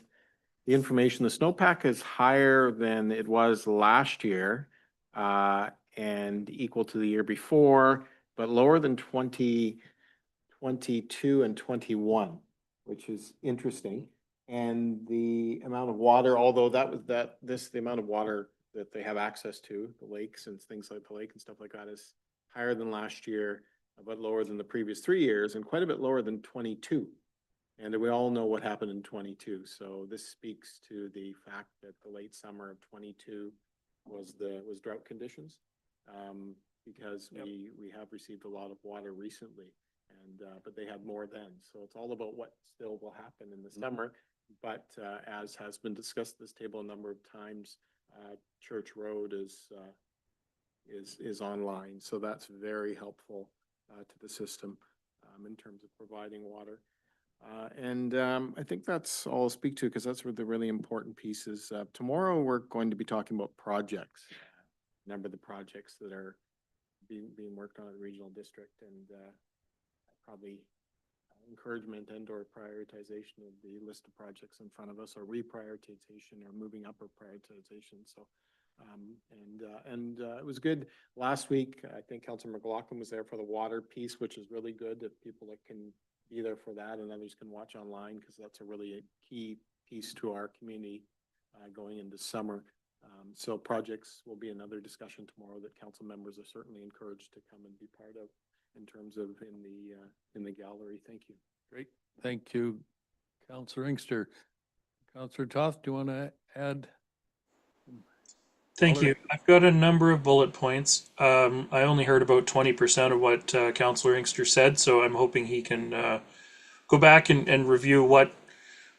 the information, the snowpack is higher than it was last year and equal to the year before, but lower than 2022 and 21, which is interesting. And the amount of water, although the amount of water that they have access to, the lakes and things like the lake and stuff like that, is higher than last year, but lower than the previous 3 years, and quite a bit lower than 22. And we all know what happened in 22. So this speaks to the fact that the late summer of 22 was drought conditions, because we have received a lot of water recently, and but they had more then. So it's all about what still will happen in the summer. But as has been discussed at this table a number of times, Church Road is online, so that's very helpful to the system in terms of providing water. And I think that's all I'll speak to, because that's where the really important piece is. Tomorrow we're going to be talking about projects, a number of the projects that are being worked on at the regional district, and probably encouragement and or prioritization of the list of projects in front of us, or reprioritization, or moving up or prioritization. So it was good last week. I think Councillor McLaughlin was there for the water piece, which is really good if people that can be there for that, and others can watch online, because that's a really key piece to our community going into summer. So projects will be another discussion tomorrow that council members are certainly encouraged to come and be part of in terms of in the gallery. Thank you. Great, thank you, Councillor Inkster. Councillor Toth, do you want to add? Thank you. I've got a number of bullet points. I only heard about 20% of what Councillor Inkster said, so I'm hoping he can go back and review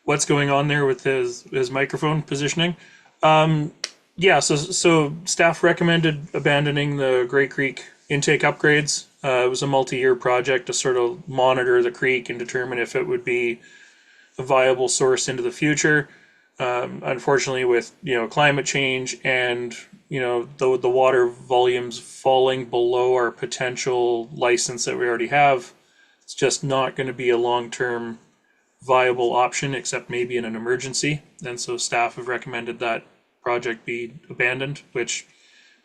what's going on there with his microphone positioning. Yeah, so staff recommended abandoning the Grey Creek intake upgrades. It was a multi-year project to sort of monitor the creek and determine if it would be a viable source into the future. Unfortunately, with climate change and the water volumes falling below our potential license that we already have, it's just not going to be a long-term viable option, except maybe in an emergency. And so staff have recommended that project be abandoned, which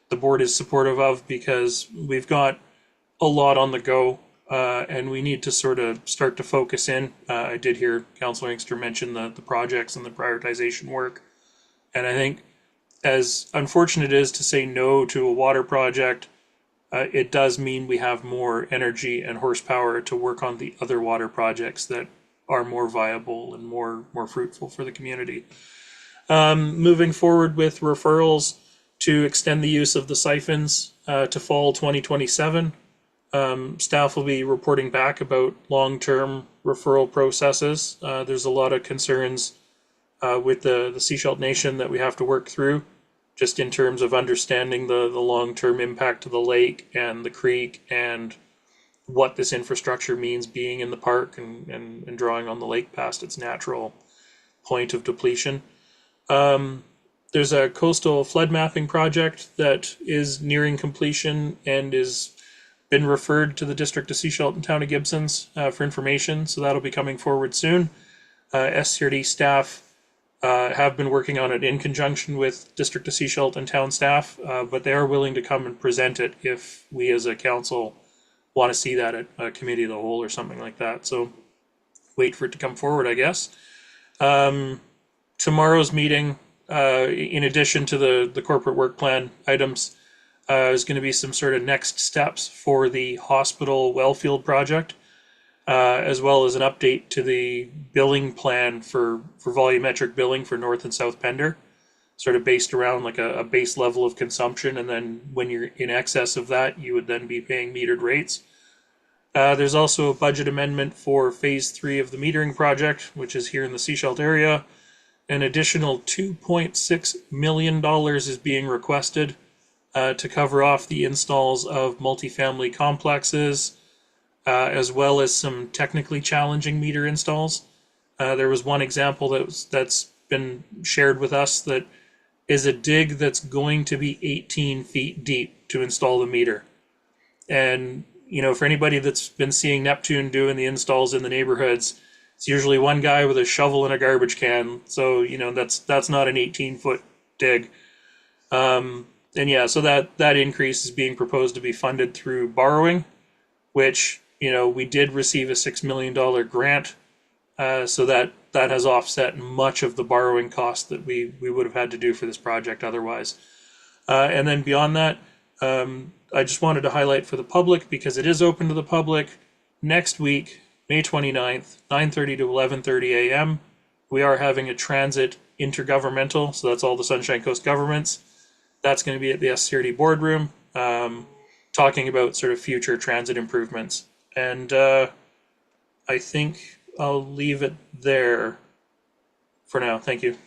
the board is supportive of, because we've got a lot on the go, and we need to sort of start to focus in. I did hear Councilor Inkster mention the projects and the prioritization work. And I think, as unfortunate it is to say no to a water project, it does mean we have more energy and horsepower to work on the other water projects that are more viable and more fruitful for the community. Moving forward with referrals to extend the use of the siphons to fall 2027. Staff will be reporting back about long-term referral processes. There's a lot of concerns with the Seashell Nation that we have to work through, just in terms of understanding the long-term impact of the lake and the creek and what this infrastructure means being in the park and drawing on the lake past its natural point of depletion. There's a coastal flood mapping project that is nearing completion and is been referred to the District of Seashell and Town of Gibsons for information, so that'll be coming forward soon. SCRD staff have been working on it in conjunction with District of Seashell and town staff, but they are willing to come and present it if we as a council want to see that at a committee of the whole or something like that. So wait for it to come forward, I guess. Tomorrow's meeting, in addition to the corporate work plan items, is going to be some sort of next steps for the hospital wellfield project, as well as an update to the billing plan for volumetric billing for North and South Pender, sort of based around like a base level of consumption. And then when you're in excess of that, you would then be paying metered rates. There's also a budget amendment for phase 3 of the metering project, which is here in the Seashell area. An additional $2.6 million is being requested to cover off the installs of multifamily complexes, as well as some technically challenging meter installs. There was one example that's been shared with us that is a dig that's going to be 18 feet deep to install the meter. And, you know, for anybody that's been seeing Neptune doing the installs in the neighborhoods, it's usually one guy with a shovel and a garbage can. So, you know, that's not an 18-foot dig. And yeah, so that increase is being proposed to be funded through borrowing, which, you know, we did receive a $6 million grant. So that has offset much of the borrowing cost that we would have had to do for this project otherwise. And then beyond that, I just wanted to highlight for the public, because it is open to the public, next week, May 29th, 9:30 to 11:30 a.m. We are having a transit intergovernmental, so that's all the Sunshine Coast governments. That's going to be at the SCRD boardroom, talking about sort of future transit improvements. And I think I'll leave it there for now. Thank you.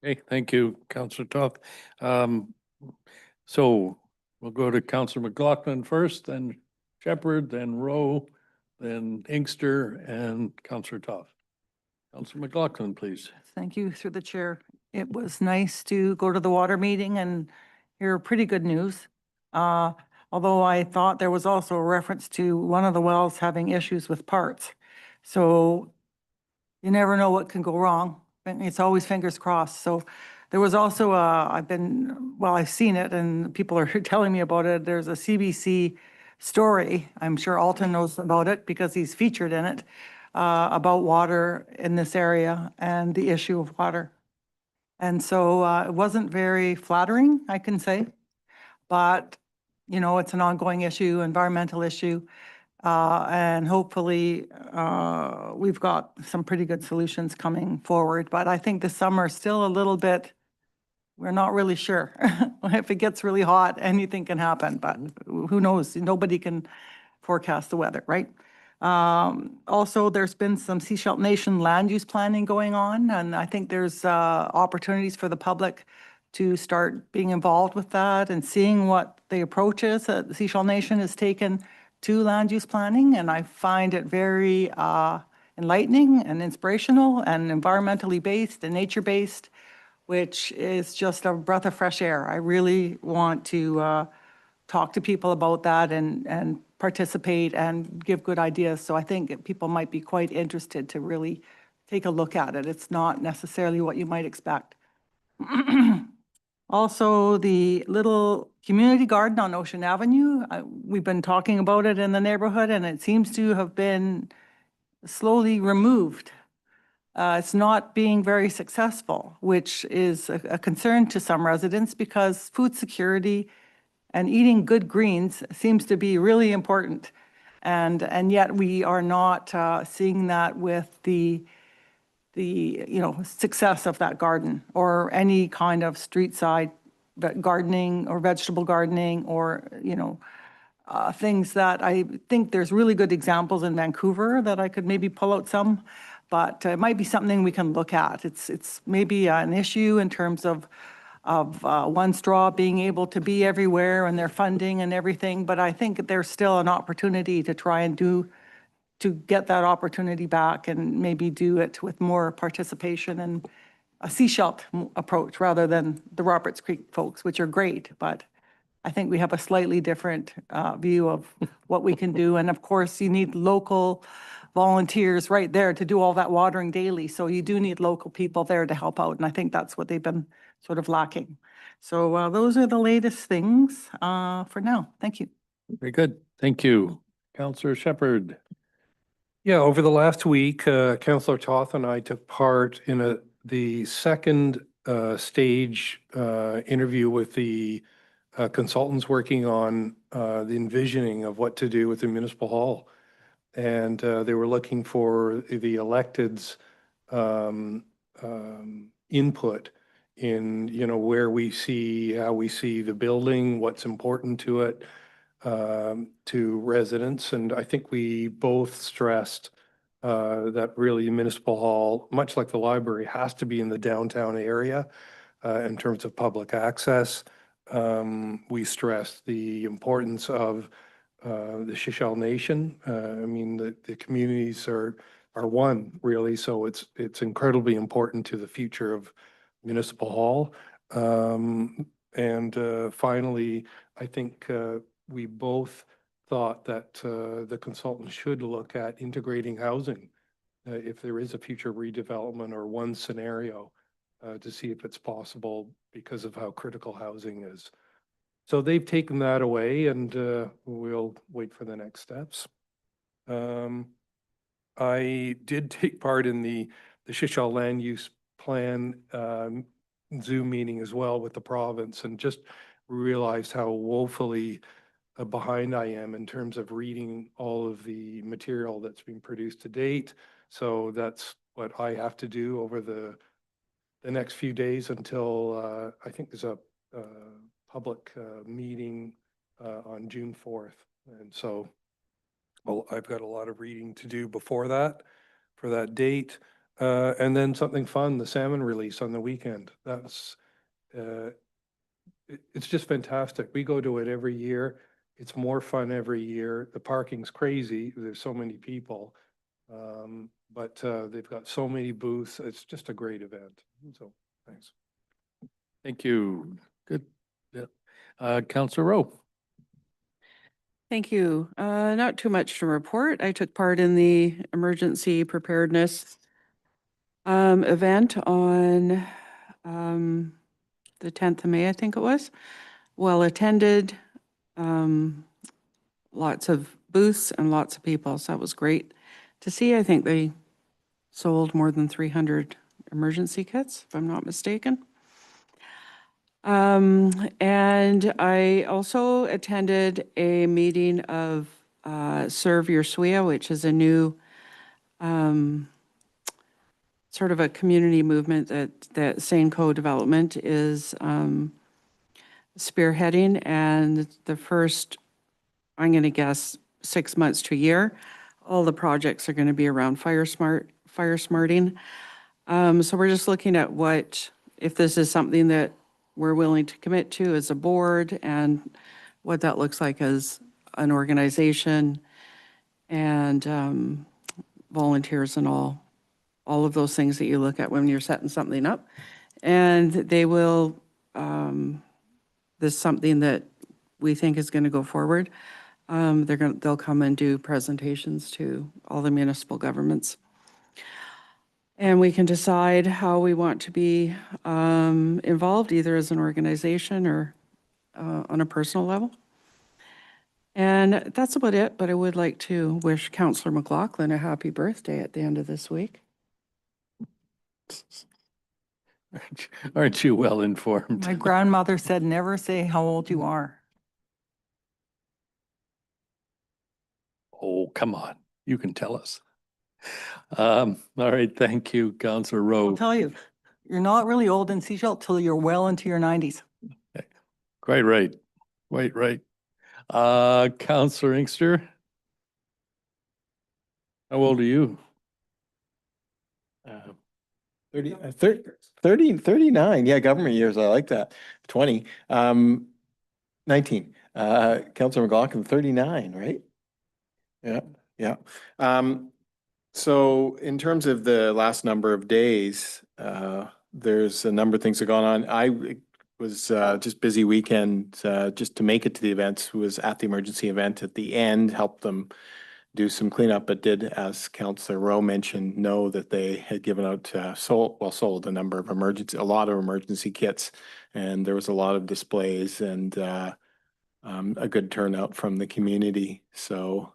Okay, thank you, Councillor Toth. So we'll go to Councillor McLaughlin first, then Shepherd, then Rowe, then Inkster, and Councillor Toth. Councillor McLaughlin, please. Thank you, through the chair. It was nice to go to the water meeting and hear pretty good news. Although I thought there was also a reference to one of the wells having issues with parts. So you never know what can go wrong. It's always fingers crossed. So there was also I've seen it and people are telling me about it. There's a CBC story. I'm sure Alton knows about it because he's featured in it, about water in this area and the issue of water. And so it wasn't very flattering, I can say, but you know, it's an ongoing issue, environmental issue. And hopefully we've got some pretty good solutions coming forward. But I think this summer is still a little bit, we're not really sure. If it gets really hot, anything can happen, but who knows? Nobody can forecast the weather, right? Also, there's been some Seashell Nation land use planning going on, and I think there's opportunities for the public to start being involved with that and seeing what the approach is that the Seashell Nation has taken to land use planning. And I find it very enlightening and inspirational and environmentally based and nature-based, which is just a breath of fresh air. I really want to talk to people about that and participate and give good ideas. So I think people might be quite interested to really take a look at it. It's not necessarily what you might expect. Also, the little community garden on Ocean Avenue, we've been talking about it in the neighborhood and it seems to have been slowly removed. It's not being very successful, which is a concern to some residents because food security and eating good greens seems to be really important. And yet we are not seeing that with the success of that garden or any kind of street side gardening or vegetable gardening or, things that I think there's really good examples in Vancouver that I could maybe pull out some, but it might be something we can look at. It's maybe an issue in terms of One Straw being able to be everywhere and their funding and everything, but I think there's still an opportunity to try and to get that opportunity back and maybe do it with more participation and a seashell approach rather than the Roberts Creek folks, which are great, but I think we have a slightly different view of what we can do. And of course, you need local volunteers right there to do all that watering daily. So you do need local people there to help out. And I think that's what they've been sort of lacking. So those are the latest things for now. Thank you. Very good. Thank you. Councillor Shepherd. Yeah, over the last week, Councillor Toth and I took part in the second stage interview with the consultants working on the envisioning of what to do with the municipal hall. And they were looking for the electeds' input in, where we see, how we see the building, what's important to it, to residents. And I think we both stressed that really the municipal hall, much like the library, has to be in the downtown area in terms of public access. We stressed the importance of the Shishal Nation. I mean, the communities are one, really, so it's incredibly important to the future of municipal hall. And finally, I think we both thought that the consultant should look at integrating housing if there is a future redevelopment or one scenario to see if it's possible because of how critical housing is. So they've taken that away and we'll wait for the next steps. I did take part in the Shishal Land Use Plan Zoom meeting as well with the province and just realized how woefully behind I am in terms of reading all of the material that's been produced to date. So that's what I have to do over the next few days until I think there's a public meeting on June 4th. And so I've got a lot of reading to do before that, for that date. And then something fun, the salmon release on the weekend. That's, it's just fantastic. We go to it every year. It's more fun every year. The parking's crazy. There's so many people. But they've got so many booths. It's just a great event. So thanks. Thank you. Good. Yeah. Councillor Rowe. Thank you. Not too much to report. I took part in the emergency preparedness event on the 10th of May, I think it was. Well attended, lots of booths and lots of people. So that was great to see. I think they sold more than 300 emergency kits, if I'm not mistaken. And I also attended a meeting of Serve Your SWIA, which is a new sort of a community movement that Saneco Development is spearheading. And the first, I'm going to guess, 6 months to a year, all the projects are going to be around fire smarting. So we're just looking at if this is something that we're willing to commit to as a board and what that looks like as an organization and volunteers and all of those things that you look at when you're setting something up. And they will, this is something that we think is going to go forward. They'll come and do presentations to all the municipal governments. And we can decide how we want to be involved, either as an organization or on a personal level. And that's about it, but I would like to wish Councillor McLaughlin a happy birthday at the end of this week. Aren't you well informed? My grandmother said, never say how old you are. Oh, come on. You can tell us. All right, thank you, Councillor I'll Rowe. tell you, you're not really old in Seashell till you're well into your 90s. Quite right. Quite right. Councillor Inkster? How old are you? 39. Yeah, government years. I like that. 20. 19. Councilor McLaughlin, 39, right? Yeah, yeah. So in terms of the last number of days, there's a number of things that gone on. I was just busy weekend just to make it to the events, was at the emergency event at the end, helped them do some cleanup, but did, as Councillor Rowe mentioned, know that they had given out sold a number of a lot of emergency kits, and there was a lot of displays and a good turnout from the community. So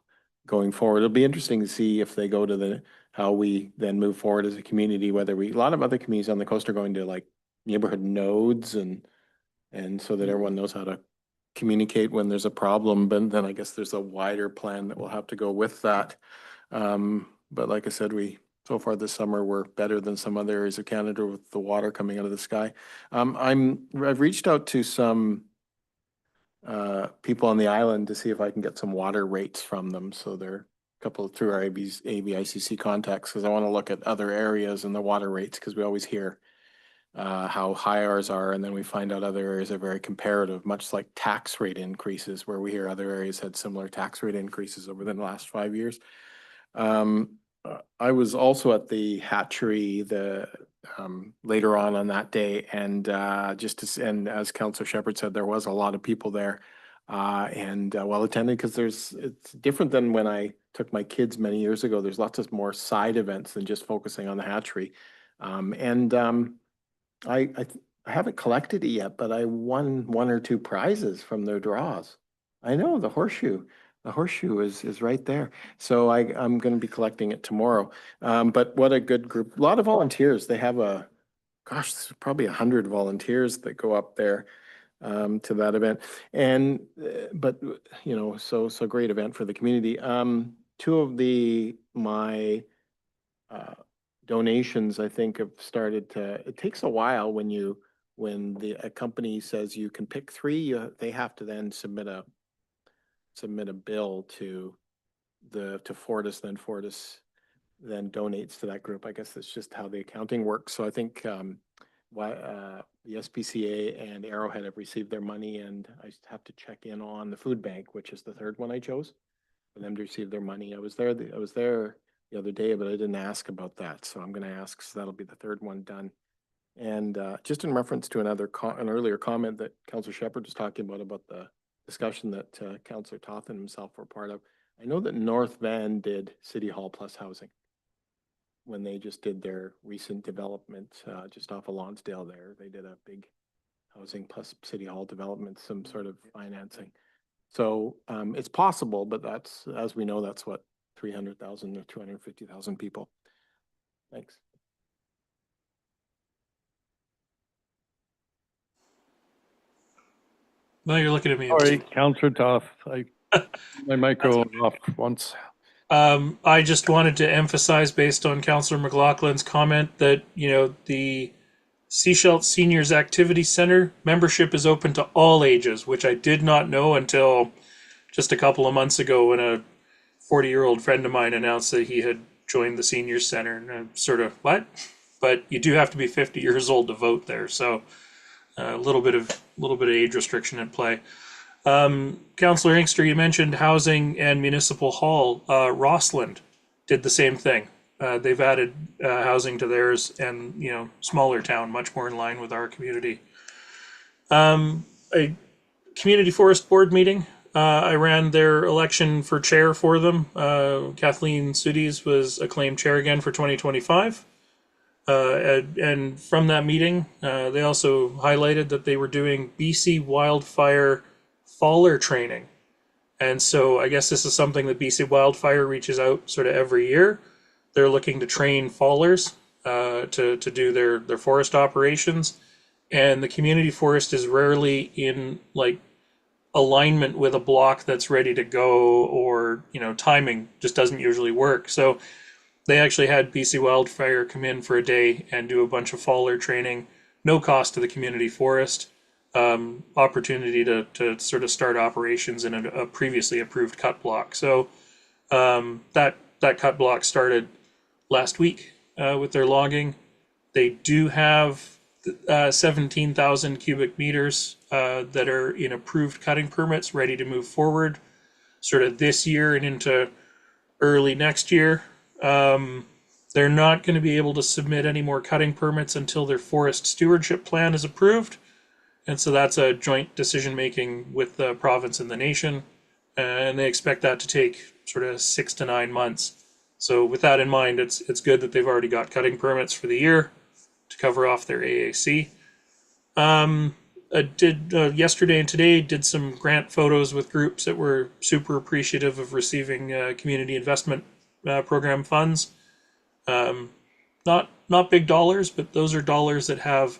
going forward, it'll be interesting to see if they go to how we then move forward as a community, whether a lot of other communities on the coast are going to like neighborhood nodes and so that everyone knows how to communicate when there's a problem, but then I guess there's a wider plan that will have to go with that. But like I said, so far this summer, we're better than some other areas of Canada with the water coming out of the sky. I've reached out to some people on the island to see if I can get some water rates from them. So they're a couple through our ABICC contacts, because I want to look at other areas and the water rates, because we always hear how high ours are, and then we find out other areas are very comparative, much like tax rate increases, where we hear other areas had similar tax rate increases over the last 5 years. I was also at the hatchery later on that day, and and as Councillor Shepherd said, there was a lot of people there and well attended, because it's different than when I took my kids many years ago. There's lots of more side events than just focusing on the hatchery, I haven't collected it yet, but I won 1 or 2 prizes from their draws. I know, the horseshoe. The horseshoe is right there. So I'm going to be collecting it tomorrow. But what a good group. A lot of volunteers. They have there's probably 100 volunteers that go up there to that event. And, but, you know, so great event for the community. 2 of my donations, I think, have started to, it takes a while when a company says you can pick 3, they have to then submit a bill to Fortis, then Fortis then donates to that group. I guess that's just how the accounting works. So I think the SPCA and Arrowhead have received their money, and I have to check in on the food bank, which is the 3rd one I chose, for them to receive their money. I was there the other day, but I didn't ask about that. So I'm going to ask, so that'll be the 3rd one done. And just in reference to an earlier comment that Councillor Shepherd was talking about the discussion that Councillor Tothan himself were part of. I know that North Van did City Hall plus housing when they just did their recent development just off of Lonsdale there. They did a big housing plus City Hall development, some sort of financing. So it's possible, but that's, as we know, that's what 300,000 or 250,000 people. Thanks. No, you're looking at me. Sorry, Councillor Toth. My micro off once. I just wanted to emphasize, based on Councillor McLaughlin's comment, that, you know, the Sechelt Seniors Activity Center membership is open to all ages, which I did not know until just a couple of months ago when a 40-year-old friend of mine announced that he had joined the Seniors Center, and I'm sort of, what? But you do have to be 50 years old to vote there, so a little bit of age restriction at play. Councillor Inkster, you mentioned housing and municipal hall. Rossland did the same thing. They've added housing to theirs, and, you know, smaller town, much more in line with our community. A community forest board meeting. I ran their election for chair for them. Kathleen Sudis was acclaimed chair again for 2025. And from that meeting, they also highlighted that they were doing BC wildfire faller training. And so I guess this is something that BC Wildfire reaches out sort of every year. They're looking to train fallers to do their forest operations. And the community forest is rarely in like alignment with a block that's ready to go, or, you know, timing just doesn't usually work. So they actually had BC Wildfire come in for a day and do a bunch of faller training, no cost to the community forest. Opportunity to sort of start operations in a previously approved cut block. So that cut block started last week with their logging. They do have 17,000 cubic meters that are in approved cutting permits ready to move forward sort of this year and into early next year. They're not going to be able to submit any more cutting permits until their forest stewardship plan is approved. And so that's a joint decision making with the province and the nation. And they expect that to take sort of 6 to 9 months. So with that in mind, it's good that they've already got cutting permits for the year to cover off their AAC. I did yesterday and today did some grant photos with groups that were super appreciative of receiving community investment program funds. Not big dollars, but those are dollars that have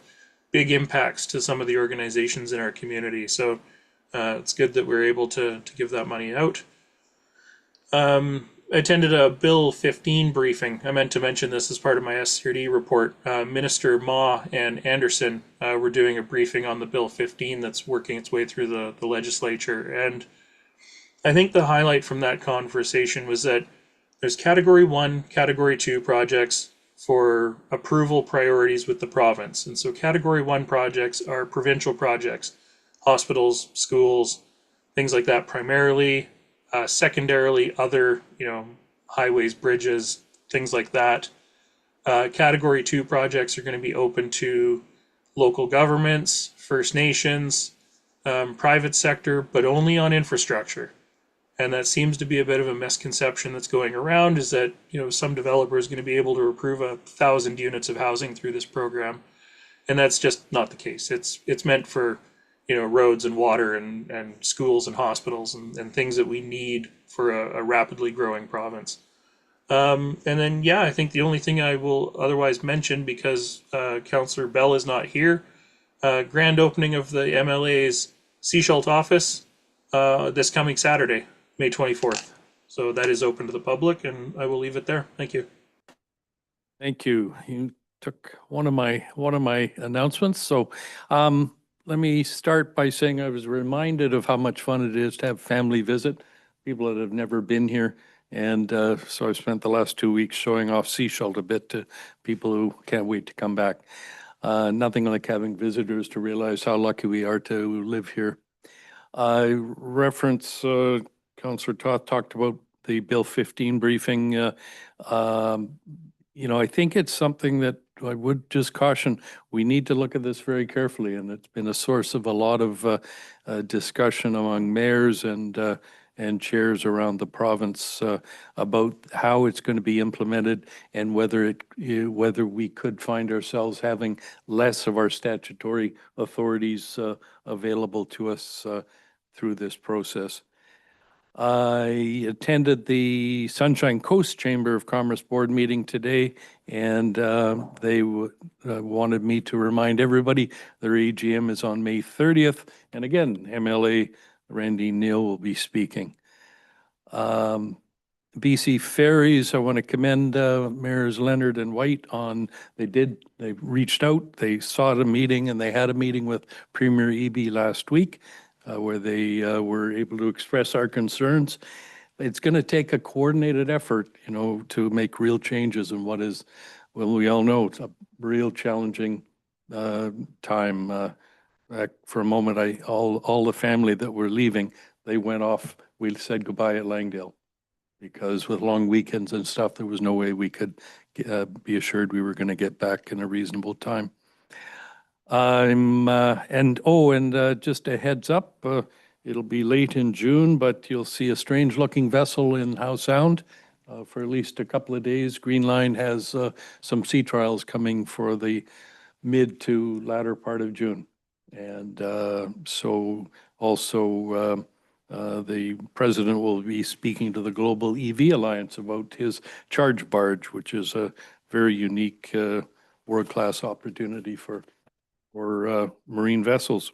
big impacts to some of the organizations in our community. So it's good that we're able to give that money out. I attended a Bill 15 briefing. I meant to mention this as part of my SCRD report. Minister Ma and Anderson were doing a briefing on the Bill 15 that's working its way through the legislature. And I think the highlight from that conversation was that there's Category 1, Category 2 projects for approval priorities with the province. And so Category 1 projects are provincial projects, hospitals, schools, things like that primarily. Secondarily, other, you know, highways, bridges, things like that. Category 2 projects are going to be open to local governments, First Nations, private sector, but only on infrastructure. And that seems to be a bit of a misconception that's going around, is that, you know, some developer is going to be able to approve 1,000 units of housing through this program. And that's just not the case. It's meant for, you know, roads and water and schools and hospitals and things that we need for a rapidly growing province. And then, yeah, I think the only thing I will otherwise mention, because Councillor Bell is not here, grand opening of the MLA's Seashalt office this coming Saturday, May 24th. So that is open to the public, and I will leave it there. Thank you. Thank you. You took one of my announcements. So let me start by saying I was reminded of how much fun it is to have family visit, people that have never been here. And so I've spent the last 2 weeks showing off Seashalt a bit to people who can't wait to come back. Nothing like having visitors to realize how lucky we are to live here. I reference Councillor Toth talked about the Bill 15 briefing. You know, I think it's something that I would just caution, we need to look at this very carefully, and it's been a source of a lot of discussion among mayors and chairs around the province about how it's going to be implemented and whether we could find ourselves having less of our statutory authorities available to us through this process. I attended the Sunshine Coast Chamber of Commerce Board meeting today, and they wanted me to remind everybody their AGM is on May 30th. And again, MLA Randy Neal will be speaking. BC Ferries, I want to commend Mayors Leonard and White on, they reached out, they sought a meeting, and they had a meeting with Premier Eby last week. Where they were able to express our concerns. It's going to take a coordinated effort, you know, to make real changes in what is, well, we all know it's a real challenging time. For a moment, all the family that were leaving, they went off. We said goodbye at Langdale because with long weekends and stuff, there was no way we could be assured we were going to get back in a reasonable time. Just a heads up, it'll be late in June, but you'll see a strange looking vessel in Howe Sound. for at least a couple of days. Green Line has some sea trials coming for the mid to latter part of June. And so also the president will be speaking to the Global EV Alliance about his charge barge, which is a very unique world-class opportunity for marine vessels.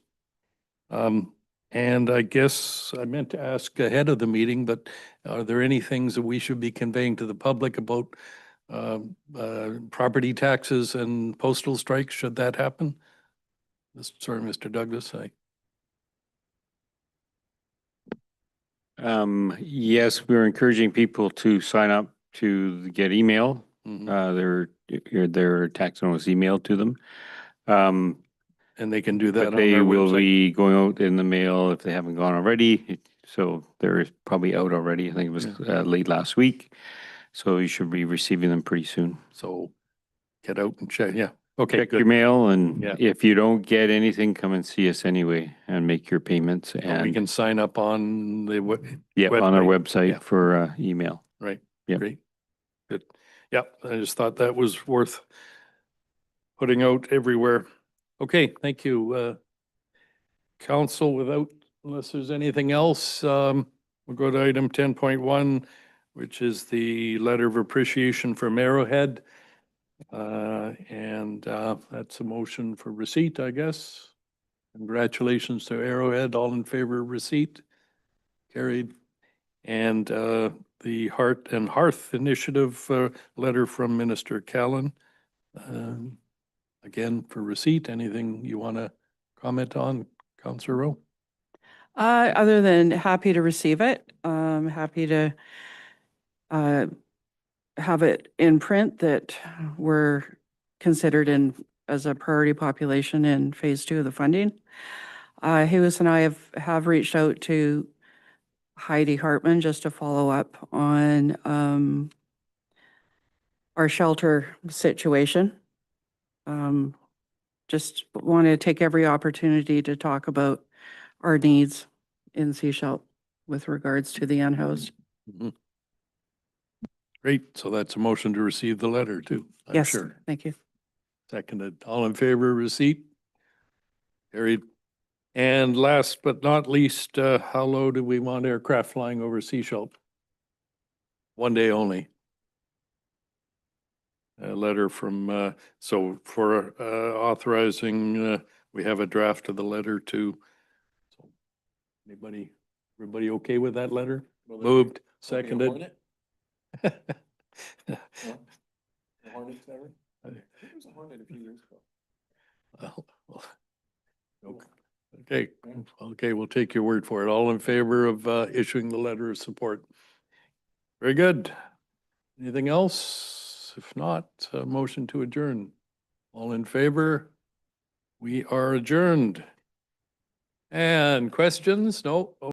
And I guess I meant to ask ahead of the meeting, but are there any things that we should be conveying to the public about property taxes and postal strikes, should that happen? Sorry, Mr. Douglas, Yes, we're encouraging people to sign up to get email. Their tax notice emailed to them. and they can do that But on they our will website. be going out in the mail if they haven't gone already. So they're probably out already. I think it was late last week. So you should be receiving them pretty soon. So get out and check, yeah. Okay, Check your good. mail, and Yeah. if you don't get anything, come and see us anyway and make your payments. We And can sign up on the yeah, on our website. Yeah. website for email. Right. Yep. Great. Good. Yeah, I just thought that was worth putting out everywhere. Okay, thank you. Council, unless there's anything else, we'll go to item 10.1, which is the letter of appreciation from Arrowhead. And that's a motion for receipt, I guess. Congratulations to Arrowhead. All in favor of receipt? Carried. And the Heart and Hearth Initiative letter from Minister Callan. Again, for receipt, anything you want to comment on, Councillor Rowe? Other than happy to receive it, happy to have it in print that we're considered as a priority population in phase 2 of the funding. Hughes and I have reached out to Heidi Hartman just to follow up on our shelter situation. Just want to take every opportunity to talk about our needs in Sechelt with regards to the unhoused. Mhm. Great, so that's a motion to receive the letter too, I'm Yes, sure. thank you. Seconded, all in favor of receipt? Carried. And last but not least, how low do we want aircraft flying over Sechelt? One day only. A letter from, so for authorizing, we have a draft of the letter to. So everybody okay with that letter? Moved, seconded. Okay, we'll take your word for it. All in favor of issuing the letter of support? Very good. Anything else? If not, motion to adjourn. All in favor? We are adjourned. And questions? No?